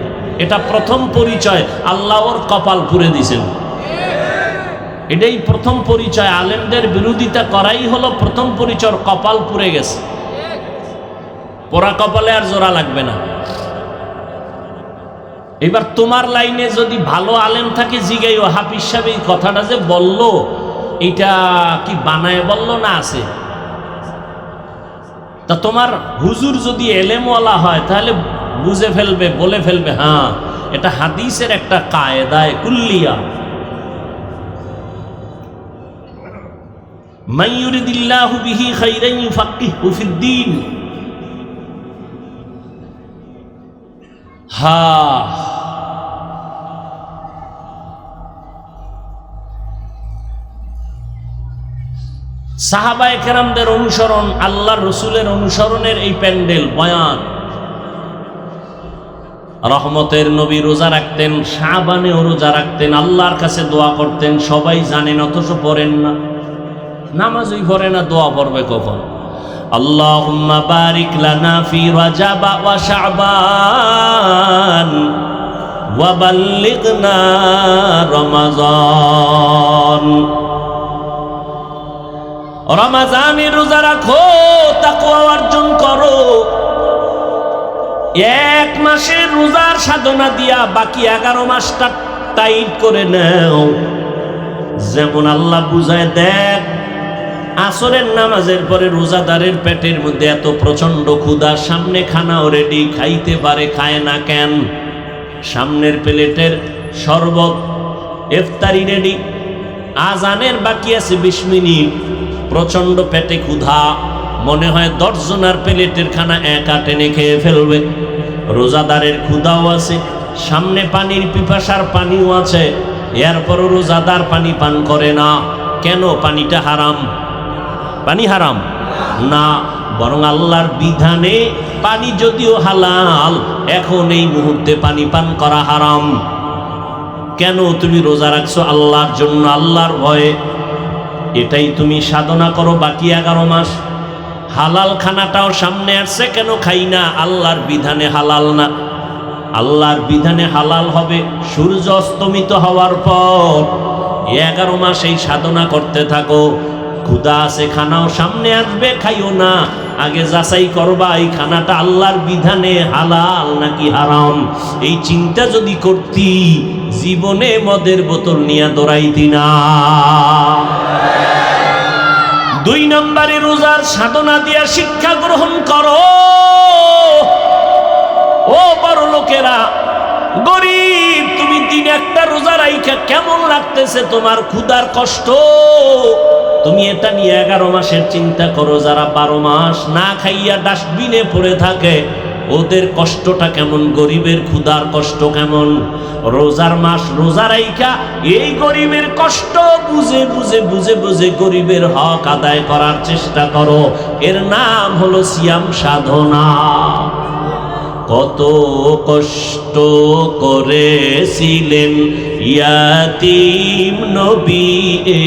এটা প্রথম পরিচয়, আল্লাহ ওর কপাল পুড়ে দিয়েছেন। এটাই প্রথম পরিচয়। আলেমদের বিরোধিতা করাই হলো প্রথম পরিচয়, কপাল পুড়ে গেছে। পোড়া কপালে আর জোড়া লাগবে না। এবার তোমার লাইনে যদি ভালো আলেম থাকে, জিগাইও হাফিজ সাহেব এই কথাটা যে বলল, এটা কি বানায় বলল না আছে? তা তোমার হুজুর যদি এলেমওয়ালা হয় তাহলে বুঝে ফেলবে, বলে ফেলবে, হ্যাঁ এটা হাদিসের একটা কায়দায়ে কুল্লিয়া। মান ইউরিদিল্লাহু বিহি খাইরান ইউফাক্কিহু ফিদ্দীন। সাহাবায়ে কেরামদের অনুসরণ, আল্লাহর রসুলের অনুসরণের এই প্যান্ডেল বয়ান। রহমতের নবী রোজা রাখতেন, শাবানেও রোজা রাখতেন, আল্লাহর কাছে দোয়া করতেন। সবাই জানেন, অথচ পড়েন না, নামাজই পড়ে না, দোয়া পড়বে কখন? আল্লাহুম্মা বারিক লানা ফি রাজাব ওয়া শাবান ওয়া বাল্লিগনা রমাজান। রমজানের রোজা রাখো, তাকওয়া অর্জন করো। এক মাসের রোজার সাধনা দিয়া বাকি 11 মাসটা টাইট করে নাও। যেমন আল্লাহ বুঝায়, দেখ আসরের নামাজের পরে রোজাদারের পেটের মধ্যে এত প্রচন্ড ক্ষুধা, সামনে খানাও রেডি, খাইতে পারে, খায় না কেন? সামনের প্লেটের শরবত, ইফতারি রেডি, আজানের বাকি আছে 20 মিনিট, প্রচন্ড পেটে ক্ষুধা, মনে হয় 10 জনের প্লেটের খানা একা টেনে খেয়ে ফেলবে। রোজাদারের ক্ষুধাও আছে, সামনে পানির পিপাসার পানিও আছে, এরপরও রোজাদার পানি পান করে না। কেন? পানিটা হারাম। পানি হারাম না, বরং আল্লাহর বিধানে পানি যদিও হালাল, এখন এই মুহূর্তে পানি পান করা হারাম। কেন? তুমি রোজা রাখছো আল্লাহর জন্য, আল্লাহর ভয়ে, এটাই তুমি সাধনা করো বাকি 11 মাস। হালাল খানাটাও সামনে আসছে, কেন খাই না? আল্লাহর বিধানে হালাল না। আল্লাহর বিধানে হালাল হবে সূর্য অস্তমিত হওয়ার পর। 11 মাস এই সাধনা করতে থাকো। ক্ষুধা আছে, খানাও সামনে আসবে, খাইও না, আগে যাচাই করবা এই খানাটা আল্লাহর বিধানে হালাল নাকি হারাম। এই চিন্তা যদি করতি, জীবনে মদের বোতল নিয়ে দৌড়াইতি না। 2 নম্বরে রোজার সাধনা দিয়া শিক্ষা গ্রহণ করো। ও বড় লোকেরা, গরিব, তুমি দিন একটা রোজা রাইখা কেমন লাগতেছে তোমার? ক্ষুধার কষ্ট, তুমি এটা নিয়ে 11 মাসের চিন্তা করো। যারা 12 মাস না খাইয়া ডাস্টবিনে পড়ে থাকে, ওদের কষ্টটা কেমন? গরিবের ক্ষুধার কষ্ট কেমন? রোজার মাস রোজা রাইখা এই গরিবের কষ্ট বুঝে বুঝে বুঝে বুঝে গরিবের হক আদায় করার চেষ্টা করো। এর নাম হলো সিয়াম সাধনা। কত কষ্ট করেছিলেন ইয়াতীম নবী এ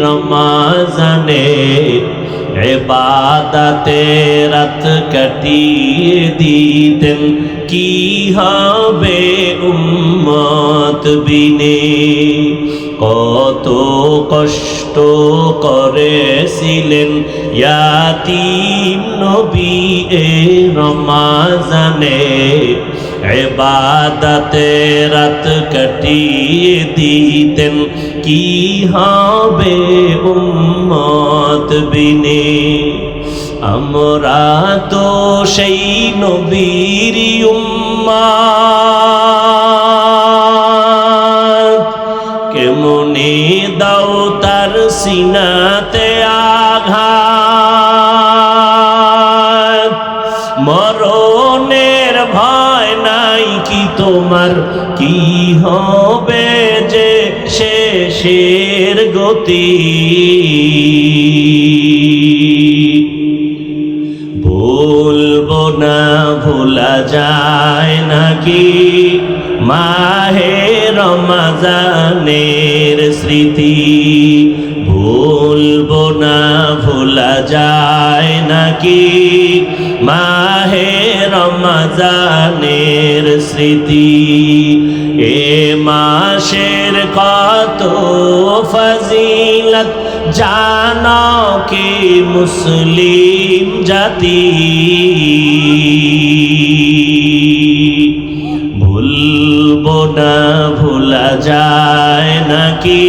রমজানে, ইবাদতে রাত কাটিয়ে দিতেন, কি হবে উম্মত বিনে। কত কষ্ট করেছিলেন ইয়াতীম নবী এ রমজানে, ইবাদতে রাত কাটিয়ে দিতেন, কি হবে উম্মত বিনে। আমরা তো সেই নবীর উম্মত, কেমনে দাও তার সিনাতে আঘাত। মরণের ভয় নাই কি তোমার? কি হবে যে শেষের গতি? ভুলবো না, ভোলা যায় নাকি মাহে রমজানের স্মৃতি? ভুলবো না, ভোলা যায় নাকি মাহে রমজানের স্মৃতি? এ মাসের কত ফজিলত জানো কি মুসলিম জাতি? ভুলবো না, ভোলা যায় নাকি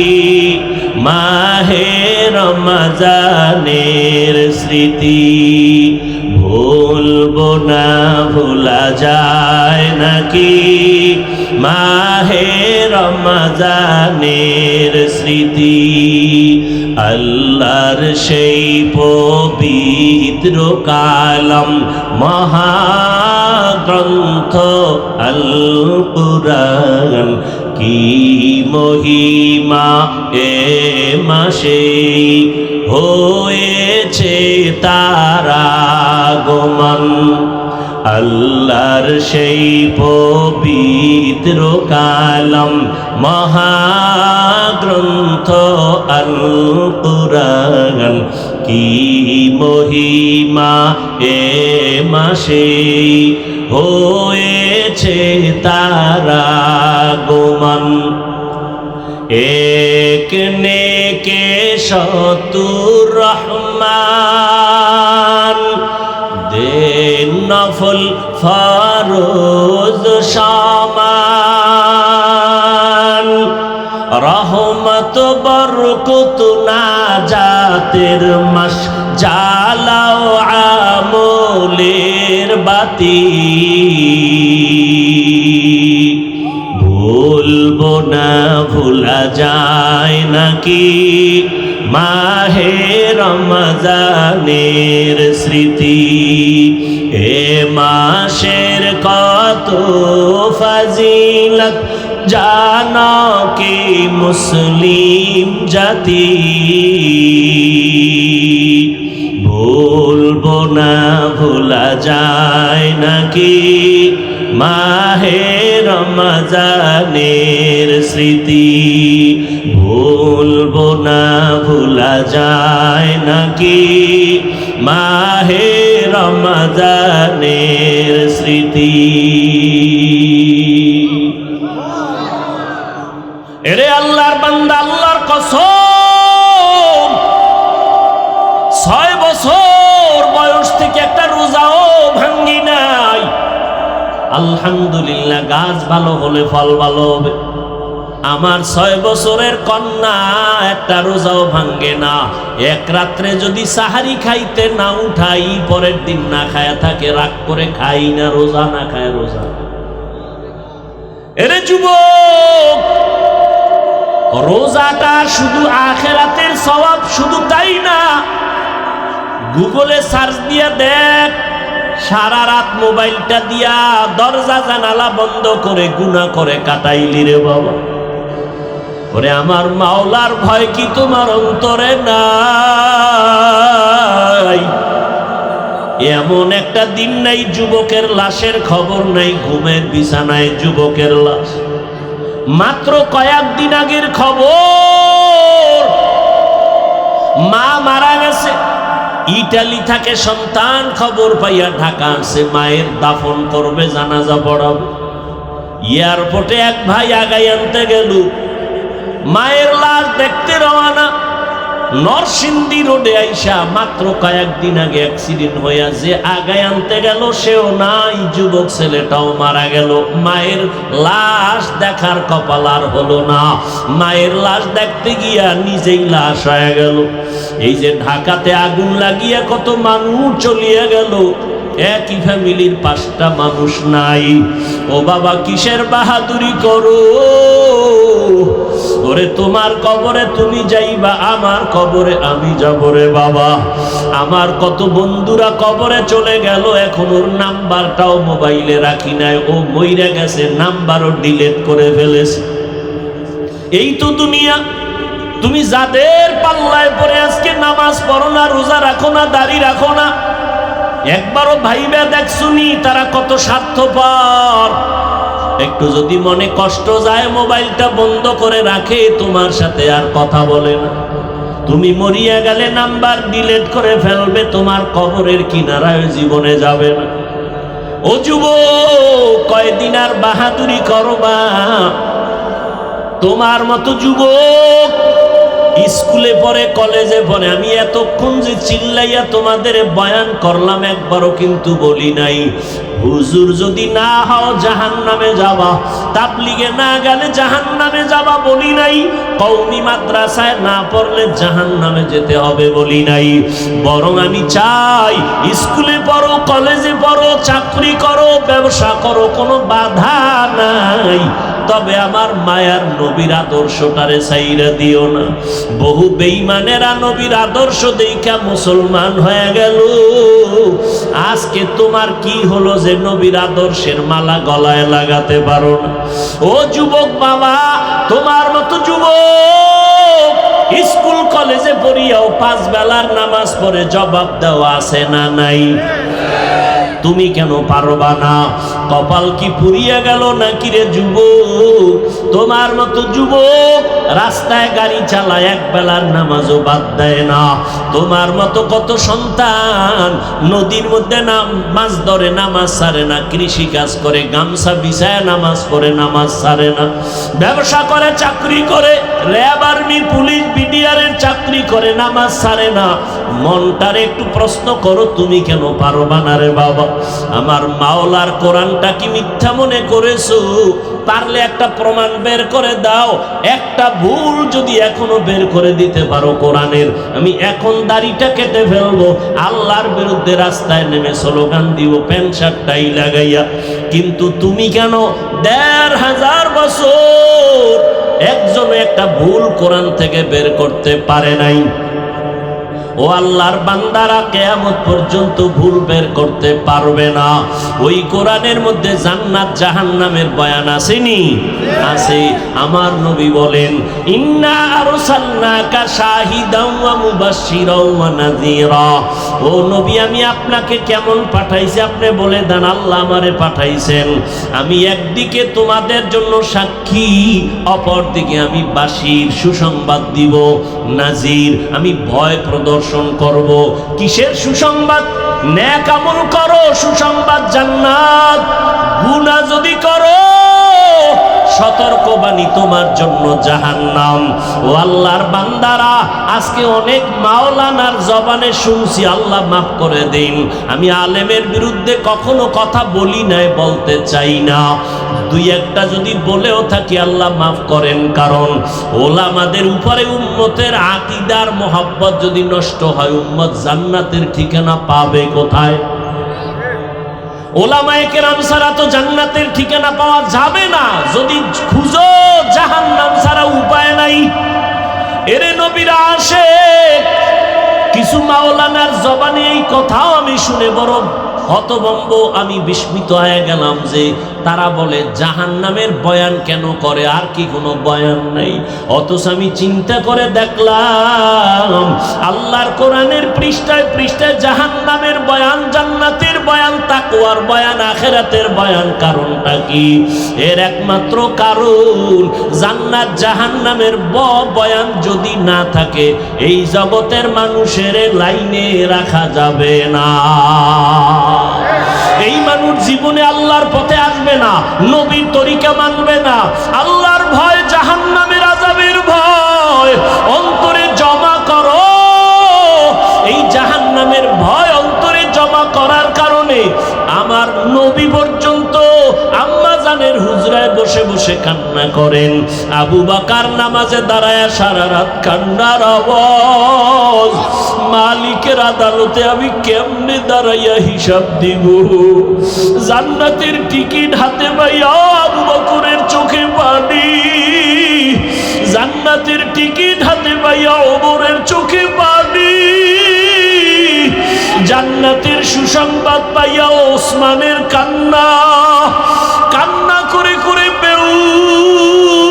মাহে রমজানের স্মৃতি? ভুলবো না, ভোলা যায় নাকি মাহে রমজানের স্মৃতি? আল্লাহর সেই পবিত্র কালাম মহাগ্রন্থ আল কুরআন, কি মহিমা এ মাসে হয়েছে তার আগমন। আল্লাহর সেই পবিত্র কালাম মহাগ্রন্থ আল কুরআন, কি মহিমা এ মাসে হয়েছে তার আগমন। এক নেকে শতুর রহমান দেন নফল ফরজ সমান রহমত বরকত নাজাতের মাস জ্বালাও আমলের বাতি ভুলবো না ভোলা যায় নাকি মাহে রমজানের স্মৃতি এ মাসের কত ফজিলত জানো কি মুসলিম জাতি ভুলবো না ভোলা যায় নাকি মাহে রমজানের স্মৃতি ভুলবো না ভোলা যায় নাকি মাহে রমজানের স্মৃতি এরে আল্লাহর বান্দা আল্লাহর কসম 6 বছর বয়স থেকে একটা রোজাও ভাঙ্গি নাই আলহামদুলিল্লাহ গাছ ভালো হলে ফল ভালো হবে আমার 6 বছরের কন্যা একটা রোজাও ভাঙ্গে না এক রাত্রে যদি সাহারি খাইতে না উঠাই পরের দিন না খায়া থাকে রাগ করে খাই না রোজা না খায় রোজা এরে যুবক রোজাটা শুধু আখিরাতের সওয়াব শুধু তাই না গুগলে সার্চ দিয়ে দেখ সারা রাত মোবাইলটা দিয়া দরজা জানালা বন্ধ করে গুনাহ করে কাটাইলি রে বাবা ওরে আমার মাওলার ভয় কি তোমার অন্তরে নাই এমন একটা দিন নাই যুবকের লাশের খবর নাই ঘুমের বিছানায় যুবকের লাশ মাত্র কয়েকদিন আগের খবর মা মারা গেছে ইটালি থেকে সন্তান খবর পাইয়া ঢাকা আসছে মায়ের দাফন করবে জানাজা পড়াবে এয়ারপোর্টে এক ভাই আগাই আনতে গেল মায়ের লাশ দেখতে রওনা নরসিংদী রোডে আইসা মাত্র কয়েকদিন আগে অ্যাক্সিডেন্ট হইয়া যে আগায় আনতে গেল সেও নাই যুবক ছেলেটাও মারা গেল মায়ের লাশ দেখার কপাল আর হলো না মায়ের লাশ দেখতে গিয়া নিজেই লাশ হয়ে গেল এই যে ঢাকাতে আগুন লাগিয়া কত মানুষ চলিয়া গেল একই ফ্যামিলির 5টা মানুষ নাই ও বাবা কিসের বাহাদুরি করো ওরে তোমার কবরে তুমি যাইবা আমার কবরে আমি যাব রে বাবা আমার কত বন্ধুরা কবরে চলে গেল এখন ওর নাম্বারটাও মোবাইলে রাখি নাই ও মইরা গেছে নাম্বারও ডিলিট করে ফেলেছে এই তো দুনিয়া তুমি যাদের পাল্লায় পড়ে আজকে নামাজ পড়ো না রোজা রাখো না দাড়ি রাখো না একবারও ভাইবা দেখছুনি তারা কত স্বার্থপর একটু যদি মনে কষ্ট যায় মোবাইলটা বন্ধ করে রাখে তোমার সাথে আর কথা বলে না তুমি মরিয়া গেলে নাম্বার ডিলিট করে ফেলবে তোমার কবরের কিনারায় জীবনে যাবে না ও যুবক কয়দিন আর বাহাদুরি করবা তোমার মতো যুবক স্কুলে পড়ে কলেজে পড়ে আমি এতক্ষণ যে চিল্লাইয়া তোমাদের বয়ান করলাম একবারও কিন্তু বলি নাই হুজুর যদি না হও জাহান্নামে যাবা তাবলিগে না গেলে জাহান্নামে যাবা বলি নাই কওমি মাদ্রাসায় না পড়লে জাহান্নামে যেতে হবে বলি নাই বরং আমি চাই স্কুলে পড়ো কলেজে পড়ো চাকরি করো ব্যবসা করো কোনো বাধা নাই তবে আমার মায়ার নবীর আদর্শটারে ছাইরা দিও না বহু বেঈমানেরা নবীর আদর্শ দেখা মুসলমান হয়ে গেল আজকে তোমার কি হলো যে নবীর আদর্শের মালা গলায় লাগাতে পারো না ও যুবক বাবা তোমার মতো যুবক স্কুল কলেজে পড়িয়াও 5 বেলার নামাজ পড়ে জবাব দেওয়া আছে না নাই তুমি কেন পারবা না? কপাল কি পুড়িয়া গেল নাকি রে যুবক? তোমার মতো যুবক রাস্তায় গাড়ি চালায়, এক বেলার নামাজও বাদ দেয় না। তোমার মতো কত সন্তান নদীর মধ্যে মাছ ধরে, নামাজ ছাড়ে না, কৃষি কাজ করে, গামছা বিছায় নামাজ পড়ে, নামাজ ছাড়ে না, ব্যবসা করে, চাকরি করে, র্যাব, আর্মি, পুলিশ, বিডিআরের চাকরি করে, নামাজ ছাড়ে না। মনটারে একটু প্রশ্ন করো, তুমি কেন পারবা না রে বাবা? আমার মাওলার কোরআনটা কি মিথ্যা মনে করেছো? পারলে একটা প্রমাণ বের করে দাও। একটা ভুল যদি এখনো বের করে দিতে পারো কোরআনের, আমি এখন দাড়িটা কেটে ফেলবো, আল্লাহর বিরুদ্ধে রাস্তায় নেমে স্লোগান দিব প্যান্ট শার্টটাই লাগাইয়া। কিন্তু তুমি কেন ১৫০০ বছর একজন একটা ভুল কোরআন থেকে বের করতে পারে নাই? ও আল্লাহর বান্দারা, কিয়ামত পর্যন্ত ভুল বের করতে পারবে না। ওই কোরআনের মধ্যে জান্নাত জাহান্নামের বয়ান আসেনি? আছে। আমার নবী বলেন, ইন্না আরসালনাকা শাহিদাও ওয়া মুবাশশিরাও ওয়া নাযীরা। ও নবী, আমি আপনাকে কেমন পাঠাইছি আপনি বলে দেন। আল্লাহ আমারে পাঠাইছেন, আমি একদিকে তোমাদের জন্য সাক্ষী, অপরদিকে আমি বাশীর, সুসংবাদ দিব, নাজির, আমি ভয় প্রদর্শন করব। কিসের সুসংবাদ? নেক আমল করো, সুসংবাদ জান্নাত। গুনাহ যদি করো, সতর্কবাণী তোমার জন্য জাহান্নাম। ও আল্লাহর বান্দারা, আজকে অনেক মাওলানার জবানে শুনছি, আল্লাহ মাফ করে দিন, আমি আলেমের বিরুদ্ধে কখনো কথা বলি নাই, বলতে চাই না। দুই একটা যদি বলেও থাকি, আল্লাহ মাফ করেন। কারণ ওলামাদের উপরে উম্মতের আকীদার মোহাব্বত যদি নষ্ট হয়, উম্মত জান্নাতের ঠিকানা পাবে কোথায়? ওলামায়ে কেরাম ছাড়া তো জান্নাতের ঠিকানা পাওয়া যাবে না। যদি খুঁজো, জাহান্নাম ছাড়া উপায় নাই। এরে নবীরা আসে, কিছু মাওলানার জবানে এই কথাও আমি শুনে বড় হতভম্ব, আমি বিস্মিত হয়ে গেলাম যে তারা বলে জাহান্নামের বয়ান কেন করে, আর কি কোনো বয়ান নেই? অথচ আমি চিন্তা করে দেখলাম, আল্লাহর কোরআনের পৃষ্ঠায় পৃষ্ঠায় জাহান্নামের বয়ান, জান্নাতের বয়ান, তাকওয়ার বয়ান, আখিরাতের বয়ান। কারণটা কি? এর একমাত্র কারণ, জান্নাত জাহান্নামের বয়ান যদি না থাকে, এই জগতের মানুষের লাইনে রাখা যাবে না। এই মানুষ জীবনে আল্লাহর পথে আসবে না, নবীর তরিকা মানবে না। আল্লাহর ভয়, জাহান্নামের আযাবের ভয় অন্তরে জমা করো। এই জাহান্নামের ভয় অন্তরে জমা করার কারণে আমার নবী পর্যন্ত আম্মা জানের হুজরায় বসে বসে কান্না করেন। আবু বকর নামাজে দাঁড়ায় সারা রাত কান্নার আওয়াজ। মালিকের আদালতে আমি কেমনে দাঁড়াইয়া হিসাব দিব? জান্নাতের টিকিট হাতে পাইয়া আবু বকরের চোখে পানি, জান্নাতের টিকিট হাতে পাইয়া ওমরের চোখে পানি, জান্নাতের সুসংবাদ পাইয়া ওসমানের কান্না, কান্না করে করে বেহুশ।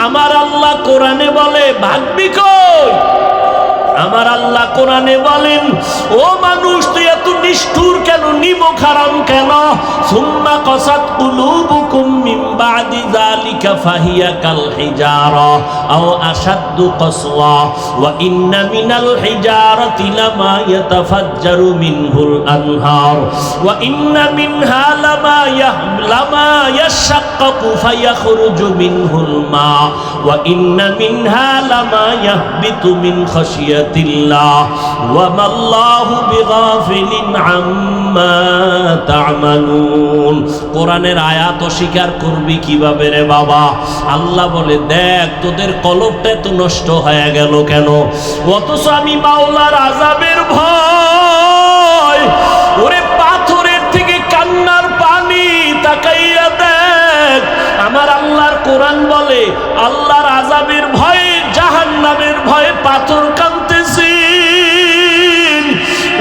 আমার আল্লাহ কোরআনে বলে, ভাগবি কই? আমার আল্লাহ কোরআনে বলেন, ও মানুষ, তুই এত নিষ্ঠুর কেন, নিমক হারাম কেন? সুম্মা কাসাত কুলুবুকুম মিন বাদি যালিকা ফাহিয়া কাল হিজারা আও আশাদ্দু কাসওয়া ওয়া ইন্না মিনাল হিজারাতি লামা ইয়াতাফাজ্জারু মিনহুল আনহার ওয়া ইন্না মিনহা লামা ইয়াশাক্কাকু ফায়াখরুজু মিনহুল মা ওয়া ইন্না মিনহা লামা ইয়াহবিতু মিন খাশিয়াতিল্লাহ ওয়া মাল্লাহু বিগাফিলিন আম্মা তা'মালুন। কোরআনের আয়াত অস্বীকার করবি কিভাবে রে বাবা? আল্লাহ বলে, দেখ তোদের কলবটা তো নষ্ট হয়ে গেল কেন? অথচ আমি মাওলার আযাবের ভয়, ওরে পাথরের থেকে কান্নার পানি, তাকাইয়া দেখ। আমার আল্লাহর কোরআন বলে, আল্লাহর আযাবের ভয়ে, জাহান্নামের ভয়ে পাথর কাঁদতেছে।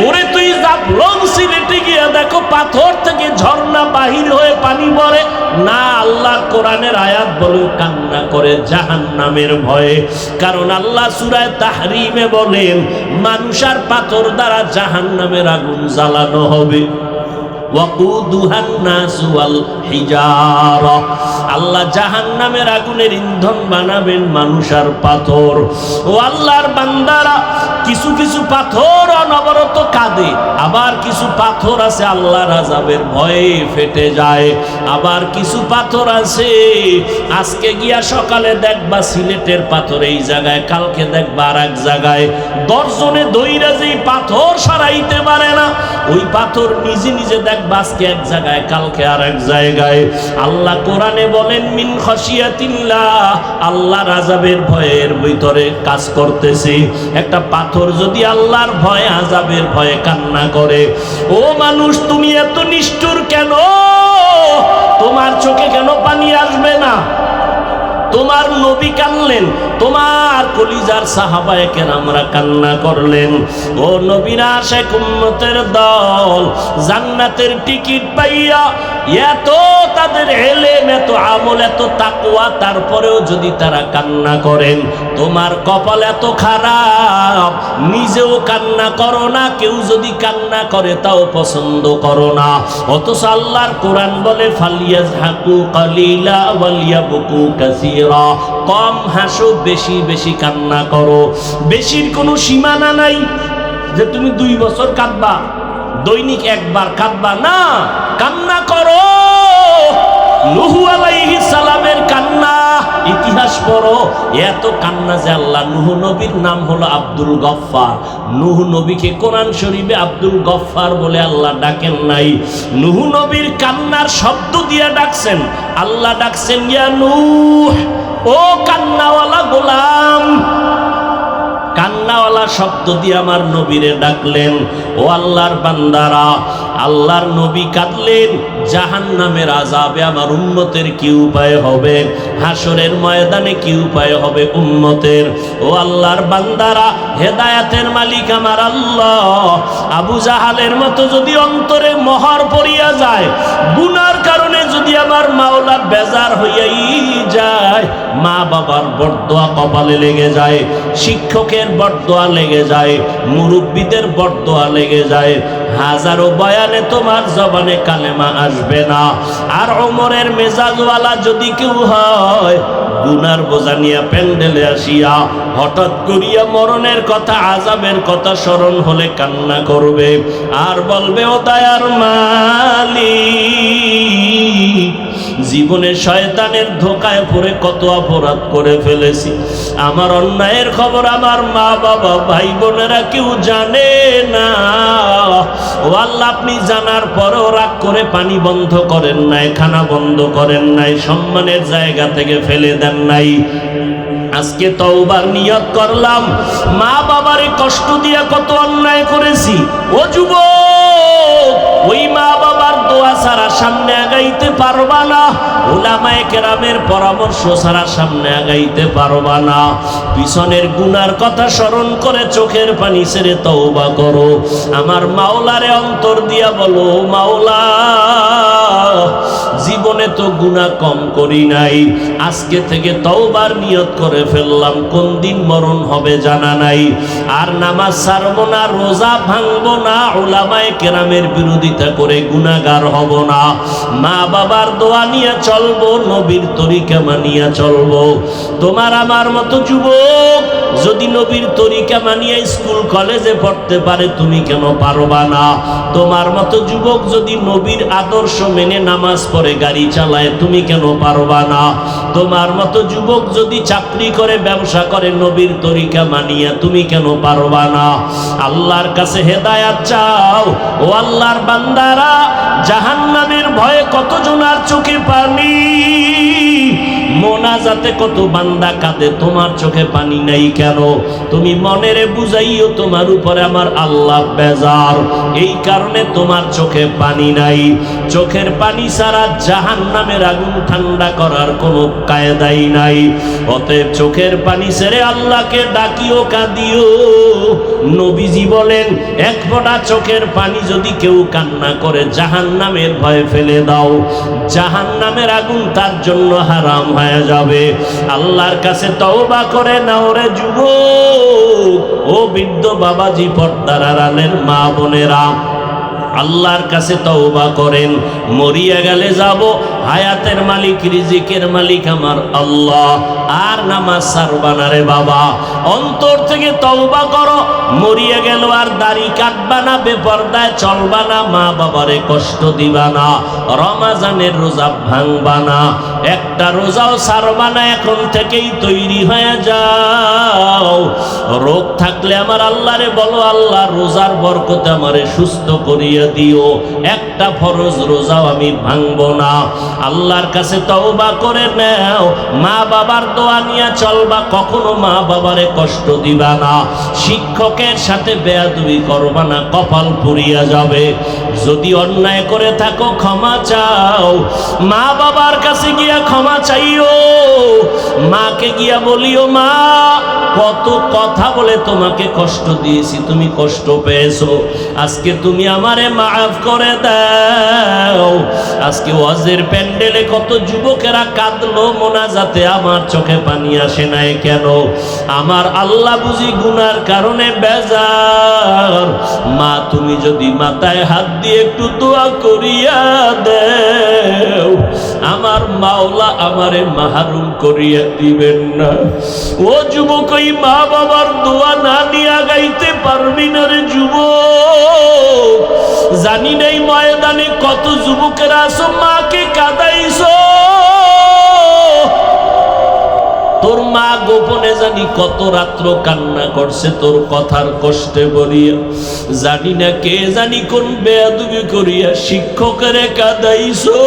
ওরে তুই জাফলং সিলেটে গিয়া দেখো পাথর থেকে ঝর্ণা বাহির হয়ে পানি পড়ে না, আল্লাহর কোরআনের আয়াত বলে কান্না করে জাহান্নামের ভয়ে। কারণ আল্লাহ সূরা তাহরিমে বলেন মানুষ আর পাথর দ্বারা জাহান্নামের আগুন জ্বালানো হবে। ওয়াকুদুহান নাস ওয়াল হিজারা, আল্লাহ জাহান্নামের আগুনের ইন্ধন বানাবেন মানুষ আর পাথর। ও আল্লাহর বান্দারা, কিছু কিছু পাথর অনবরত কাঁদে, আবার কিছু পাথর আছে আল্লাহর আযাবের ভয়ে ফেটে যায়। আবার কিছু পাথর আছে আজকে গিয়া সকালে দেখবা সিলেটের পাথর এই জায়গায়, কালকে দেখবা আর এক জায়গায়। দর্শনে দইরা যেই পাথর সরাইতে পারে না, ওই পাথর নিজে নিজে দেখবা আজকে এক জায়গায় কালকে আর এক জায়গায়। আল্লাহ কোরআনে বলেন মিন খাশিয়াতিল্লাহ, আল্লাহর আযাবের ভয়ের ভিতরে কাজ করতেছে। একটা পাথর যদি আল্লাহর ভয়ে আযাবের ভয়ে কান্না করে, ও মানুষ তুমি এত নিষ্ঠুর কেন? তোমার চোখে কেন পানি আসবে না? তোমার নবী কানলেন, তোমার কলিজার সাহাবায়ে কেরামরা কান্না করলেন। ও নবীর আশিক উম্মতের দল, জান্নাতের টিকিট পাইয়া এত তাদের ইলম, এত আমল, এত তাকওয়া, তারপরেও যদি তারা কান্না করেন, তোমার কপাল এত খারাপ, নিজেও কান্না করো না, কেউ যদি কান্না করে তাও পছন্দ করো না। অথচ আল্লাহর কোরআন বলে ফালিয়াজহাকু কালিলা ওয়ালিয়াবকু কাসীরা, কম হাসো, বেশি বেশি কান্না করো। বেশির কোনো সীমানা নাই যে তুমি 2 বছর কাঁদবা, দৈনিক একবার কাঁদবা না, কান্না করো। নূহ আলাইহিস সালামের কান্না ইতিহাস পড়ো, এত কান্না যে আল্লাহ নূহ নবীর নাম হলো আব্দুল গফফার। নূহ নবীকে কোরআন শরীফে আব্দুল গফফার বলে আল্লাহ ডাকেন নাই, নূহ নবীর কান্নার শব্দ দিয়ে ডাকছেন। আল্লাহ ডাকছেন ইয়া নূহ, ও কান্নাওয়ালা গোলাম। কান্নাওয়ালা শব্দ দিয়ে আমার নবীরে ডাকলেন। ও আল্লাহর বান্দারা, আল্লাহর নবী কাঁদলেন, জাহান্নামের আযাবে আমার উম্মতের কি উপায় হবে, হাসরের ময়দানে কি উপায় হবে উম্মতের। ও আল্লাহর বান্দারা, হেদায়েতের মালিক আমার আল্লাহ। আবু জাহালের মতো যদি অন্তরে মোহর পড়িয়া যায়, গুনার কারণে যদি আমার মাওলা বেজার হইয়াই যায়, মা বাবার বরদোয়া কপালে লেগে যায়, শিক্ষকের বরদোয়া লেগে যায়, মুরব্বীদের বরদোয়া লেগে যায়, হাজারো বয়ানে তোমার জবানে কালেমা আসবে না। আর ওমরের মেজাজওয়ালা যদি কেউ হয়, গুনার বোঝা নিয়ে প্যান্ডেলে আসিয়া হঠাৎ করিয়া মরণের কথা, আযাবের কথা স্মরণ হলে কান্না করবে আর বলবে ও দয়ার মালিক, জীবনে শয়তানের ধোকায় পড়ে কত অপরাধ করে ফেলেছি, আমার অন্যায়ের খবর আমার মা বাবা ভাই বোনেরা কেউ জানে না। ও আল্লাহ, আপনি জানার পরেও রাগ করে পানি বন্ধ করেন নাই, খানা বন্ধ করেন নাই, সম্মানের জায়গা থেকে ফেলে দেন নাই। আজকে তওবার নিয়ত করলাম, মা বাবারে কষ্ট দিয়া কত অন্যায় করেছি। ও যুবক, ওই মা বাবার দোয়া ছাড়া সামনে আগাইতে পারবা না, উলামায়ে কেরামের পরামর্শ ছাড়া সামনে আগাইতে পারবা না। পিছনের গুনার কথা স্মরণ করে চোখের পানি ছেড়ে তওবা করো। আমার মাওলারে অন্তর দিয়া বলো, মাওলা জীবনে তো গুনাহ কম করি নাই, আজকে থেকে তওবার নিয়ত করে ফেললাম, কোন দিন মরণ হবে জানা নাই। আর নামাজ ছাড়বো না, রোজা ভাঙবো না, উলামায়ে কেরামের বিরোধিতা করে গুনাহগার হব না, মা বাবার দোয়া নিয়ে চলবো, নবীর তরিকা মানিয়া চলবো। তোমার আমার মতো যুবক যদি নবীর তরিকা মানিয়া স্কুল কলেজে পড়তে পারে, তুমি কেন পারবা না? তোমার মতো যুবক যদি নবীর আদর্শ মেনে নামাজ পড়ে গাড়ি চালায়, তুমি কেন পারবা না? তোমার মতো যুবক যদি চাকরি করে, ব্যবসা করে, নবীর তরিকা মানিয়া, তুমি কেন পারবা না? আল্লাহর কাছে হেদায়াত চাও। ও আল্লাহর বান্দারা, জাহান্নামের ভয়ে কতজনার চোখে পানি, মোনাজাতে কত বান্দা কাঁদে, তোমার চোখে পানি নাই কেন? তুমি মনেরে বুঝাইও তোমার উপরে আমার আল্লাহ বেজার, এই কারণে তোমার চোখে পানি নাই। চোখের পানি ছাড়া জাহান্নামের আগুন ঠান্ডা করার কোনো কায়দাই নাই। অতএব চোখের পানি ছেড়ে আল্লাহকে ডাকিও, কাঁদিও, নবীজি বলেন এক ফোঁটা চোখের পানি যদি কেউ কান্না করে জাহান্নামের ভয়ে ফেলে দাও, জাহান্নামের আগুন তার জন্য হারাম হয়ে যাবে। আল্লাহর কাছে তওবা করে নাও রে যুবক, ও বৃদ্ধ বাবাজি, পর্দার আড়ালের মা বোনেরা, আল্লাহর কাছে তওবা করেন। মরিয়া গেলে যাব, হায়াতের মালিক রিজিকের মালিক আমার আল্লাহ, আর নামাজ ছাড়বানা রে বাবা। অন্তর থেকে তওবা করো, মরিয়া গেল আর দাড়ি কাটবা না, বেপরদায় চলবা না, মা বাবারে কষ্ট দিবা না, রমাজানের রোজা ভাঙবা না, একটা রোজাও ছাড়বা না। এখন থেকেই তৈরি হয়ে যাও। রোগ থাকলে আমার আল্লাহরে বলো, আল্লাহ রোজার বরকতে আমারে সুস্থ করিয়া দিও, একটা ফরজ রোজাও আমি ভাঙবো না। আল্লাহর কাছে তওবা করে নাও, মা বাবার দোয়া নিয়ে চলবা, কখনো মা বাবারে কষ্ট দিবা না, শিক্ষকের সাথে বেয়াদবি করবা না, কপাল পুড়িয়া যাবে। যদি অন্যায় করে থাকো ক্ষমা চাও, মা বাবার কাছে গিয়া ক্ষমা চাইও, মাকে গিয়া বলিও, মা কত কথা বলে তোমাকে কষ্ট দিয়েছি, তুমি কষ্ট পেয়েছো, আজকে তুমি আমারে মাফ করে দাও। আজকে ওয়াজের প্যান্ডেলে কত যুবকেরা কাঁদলো মোনাজাতে, আমার চোখে পানি আসে নাই কেন? আমার আল্লাহ বুঝি গুনার কারণে বেজার। মা তুমি যদি মাথায় হাত দিয়ে একটু দোয়া করিয়া দেও, আমার মাওলা আমারে মাহরুম করিয়া দিবেন না। ও যুবক, ওই মা বাবার দোয়া না নিয়া গাইতে পারবি না রে যুবক। জানি নাই ময়দানে কত যুবকেরা আছো, মাকে কাঁদাইছো, তোর মা গোপনে জানি কত রাত্র কান্না করছে তোর কথার কষ্টে বলিয়া। জানি না কে জানি কোন বেয়াদবি করিয়া শিক্ষকেরে কাঁদাইছো,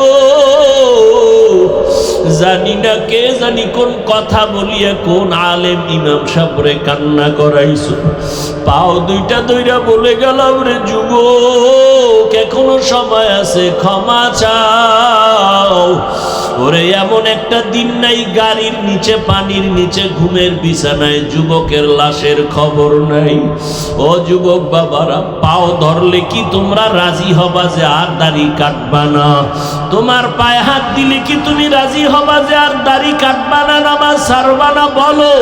জানি না কে জানি কোন কথা বলিয়া কোন আলেম ইমাম সাহেবরে কান্না করাইছো। পাও দুইটা দইরা বলে গেলাম রে যুবক, এখনো সময় আছে, ক্ষমা চাও। ওরে এমন একটা দিন নাই গাড়ির নিচে, পানির নিচে, ঘুমের বিছানায় যুবকের লাশের খবর নাই। ও যুবক বাবারা, পাও ধরলে কি তোমরা রাজি হবা যে আর দাড়ি কাটবা না? তোমার পায়ে হাত দিলে কি তুমি রাজি হবা যে আর দাড়ি কাটবা না, নামাজ ছাড়বা না? বলো,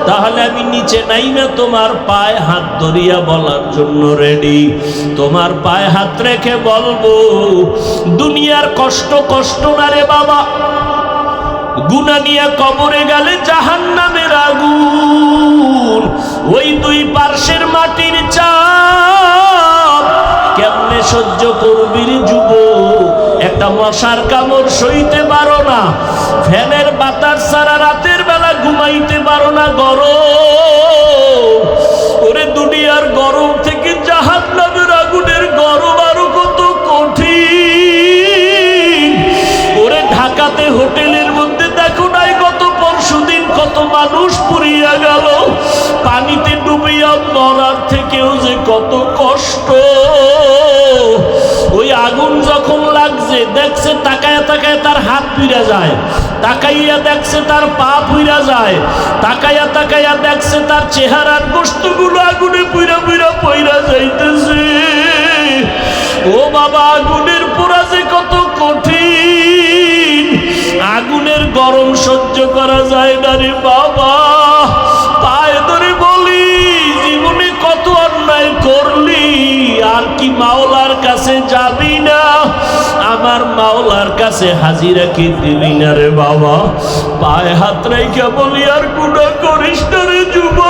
তাহলে আমি নিচে নাইমা তোমার পায়ে হাত ধরিয়া বলার জন্য রেডি। তোমার পায়ে হাত রেখে বলবো, দুনিয়ার কষ্ট কষ্ট না রে বাবা, গুনাহ নিয়ে কবরে গেলে জাহান্নামের আগুন, ওই দুই পার্শ্বের মাটির চাপ কেমনে সহ্য করবি রে যুবক? একটা মশার কামড় সইতে পারো না, ফ্যানের বাতাস ছাড়া রাতের বেলা ঘুমাইতে পারো না, গরম। ওরে দুনিয়ার গরম থেকে জাহান্নামের আগুনের গরম আরো কত কঠিন। ওরে ঢাকাতে হোটেলের মধ্যে দেখো নাই কত পরশুদিন কত মানুষ পুড়িয়া গেল, পানিতে ডুবিয়া মরার থেকেও যে কত কষ্ট। ওই আগুন যখন লাগছে, দেখছে তাকায় তাকায় তার হাত পুড়া যায়, তাকাইয়া দেখছে তার পা পুড়া যায়, তাকাইয়া তাকাইয়া দেখছে তার চেহারার গোশতগুলো আগুনে পুড়া পুড়া পইরা যাইতেছে। ও বাবা, আগুনের পোড়া যে কত কঠিন, আগুনের গরম সহ্য করা যায় না রে বাবা। পায়ে ধরে বলি, জীবনে কত অন্যায় করলি, আর কি মাওলার কাছে যাবি না? আমার মাওলার কাছে হাজিরা কি দিবি না রে বাবা? পায়ে হাত রেখে বলি, আর গুনাহ করিস না রে যুবক।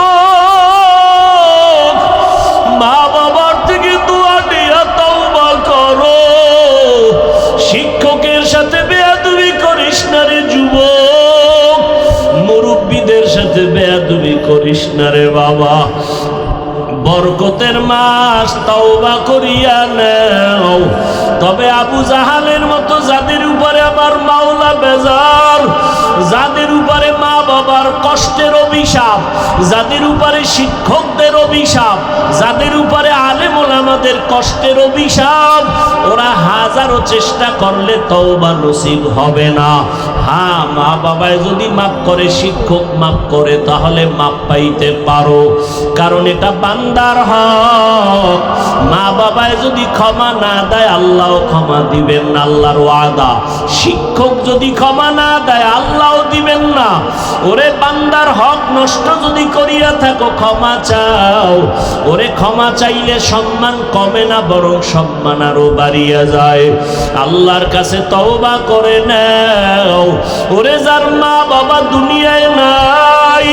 মা বাবার থেকে দোয়া নিয়া তওবা করো, শিক্ষকের সাথে বেয়াদবি করিস না রে যুবক, মুরব্বীদের সাথে বেয়াদবি করিস না রে বাবা। বরকতের মাস, তওবা করিয়া নাও। তবে আবু জাহালের মতো যাদের উপরে আমার মাওলা বেজার, যাদের উপরে মা বাবার কষ্টের অভিশাপ, যাদের উপরে শিক্ষকদের অভিশাপ, যাদের উপরে আলেম ওলামাদের কষ্টের অভিশাপ, ওরা হাজারো চেষ্টা করলে তওবা নসিব হবে না। হ্যাঁ, মা বাবায় যদি মাফ করে, শিক্ষক মাফ করে, তাহলে মাফ পাইতে পারো, কারণ এটা বান্দার হক। মা বাবায় যদি ক্ষমা না দেয়, আল্লাহ ক্ষমা দিবেন না, আল্লাহর ওয়াদা। শিক্ষক যদি ক্ষমা না দেয়, আল্লাহও দিবেন না। ওরে বান্দার হক নষ্ট যদি করিয়া থাকো, ক্ষমা চাও। ওরে ক্ষমা চাইলে সম্মান কমে না, বরং সম্মান আরো বাড়িয়া যায়। আল্লাহর কাছে তওবা করে নাও। ওরে যার মা বাবা দুনিয়ায় নাই,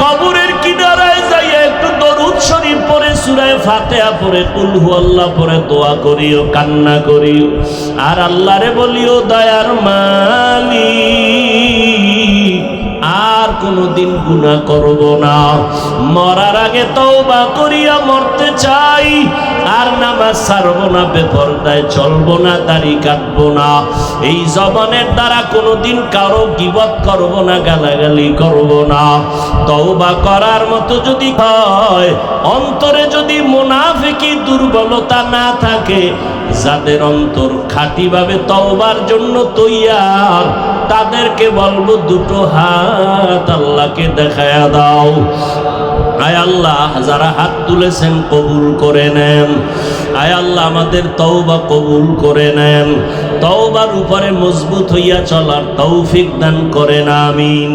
কবরের কিনারায় যাইয়া একটু দরুদ শরীফ পড়ে, সূরা ফাতিহা পড়ে, কুল হুয়াল্লাহ পড়ে দোয়া করিও, কান্না করিও, আর আল্লাহরে বলিও, দয়ার মালিক আর কোনদিন গুনাহ করব না। মরার আগে তওবা করিয়া মরতে চাই, আর নামাজ ছাড়বো না, বেপরদায় চলবো না, দাড়ি কাটবো না, এই জবানের দ্বারা কোনোদিন কারো গীবত করব না, গালাগালি করব না। তওবা করার মতো যদি হয়, অন্তরে যদি মুনাফিকি দুর্বলতা না থাকে, যাদের অন্তর খাঁটিভাবে তওবার জন্য তৈয়ার, তাদেরকে বলবো দুটো হাত আল্লাহকে দেখায়া দাও। আয় আল্লাহ, যারা হাত তুলেছেন কবুল করে নেন। আয় আল্লাহ, আমাদের তওবা কবুল করে নেন। তওবার উপরে মজবুত হইয়া চলার তৌফিক দান করেন, আমিন।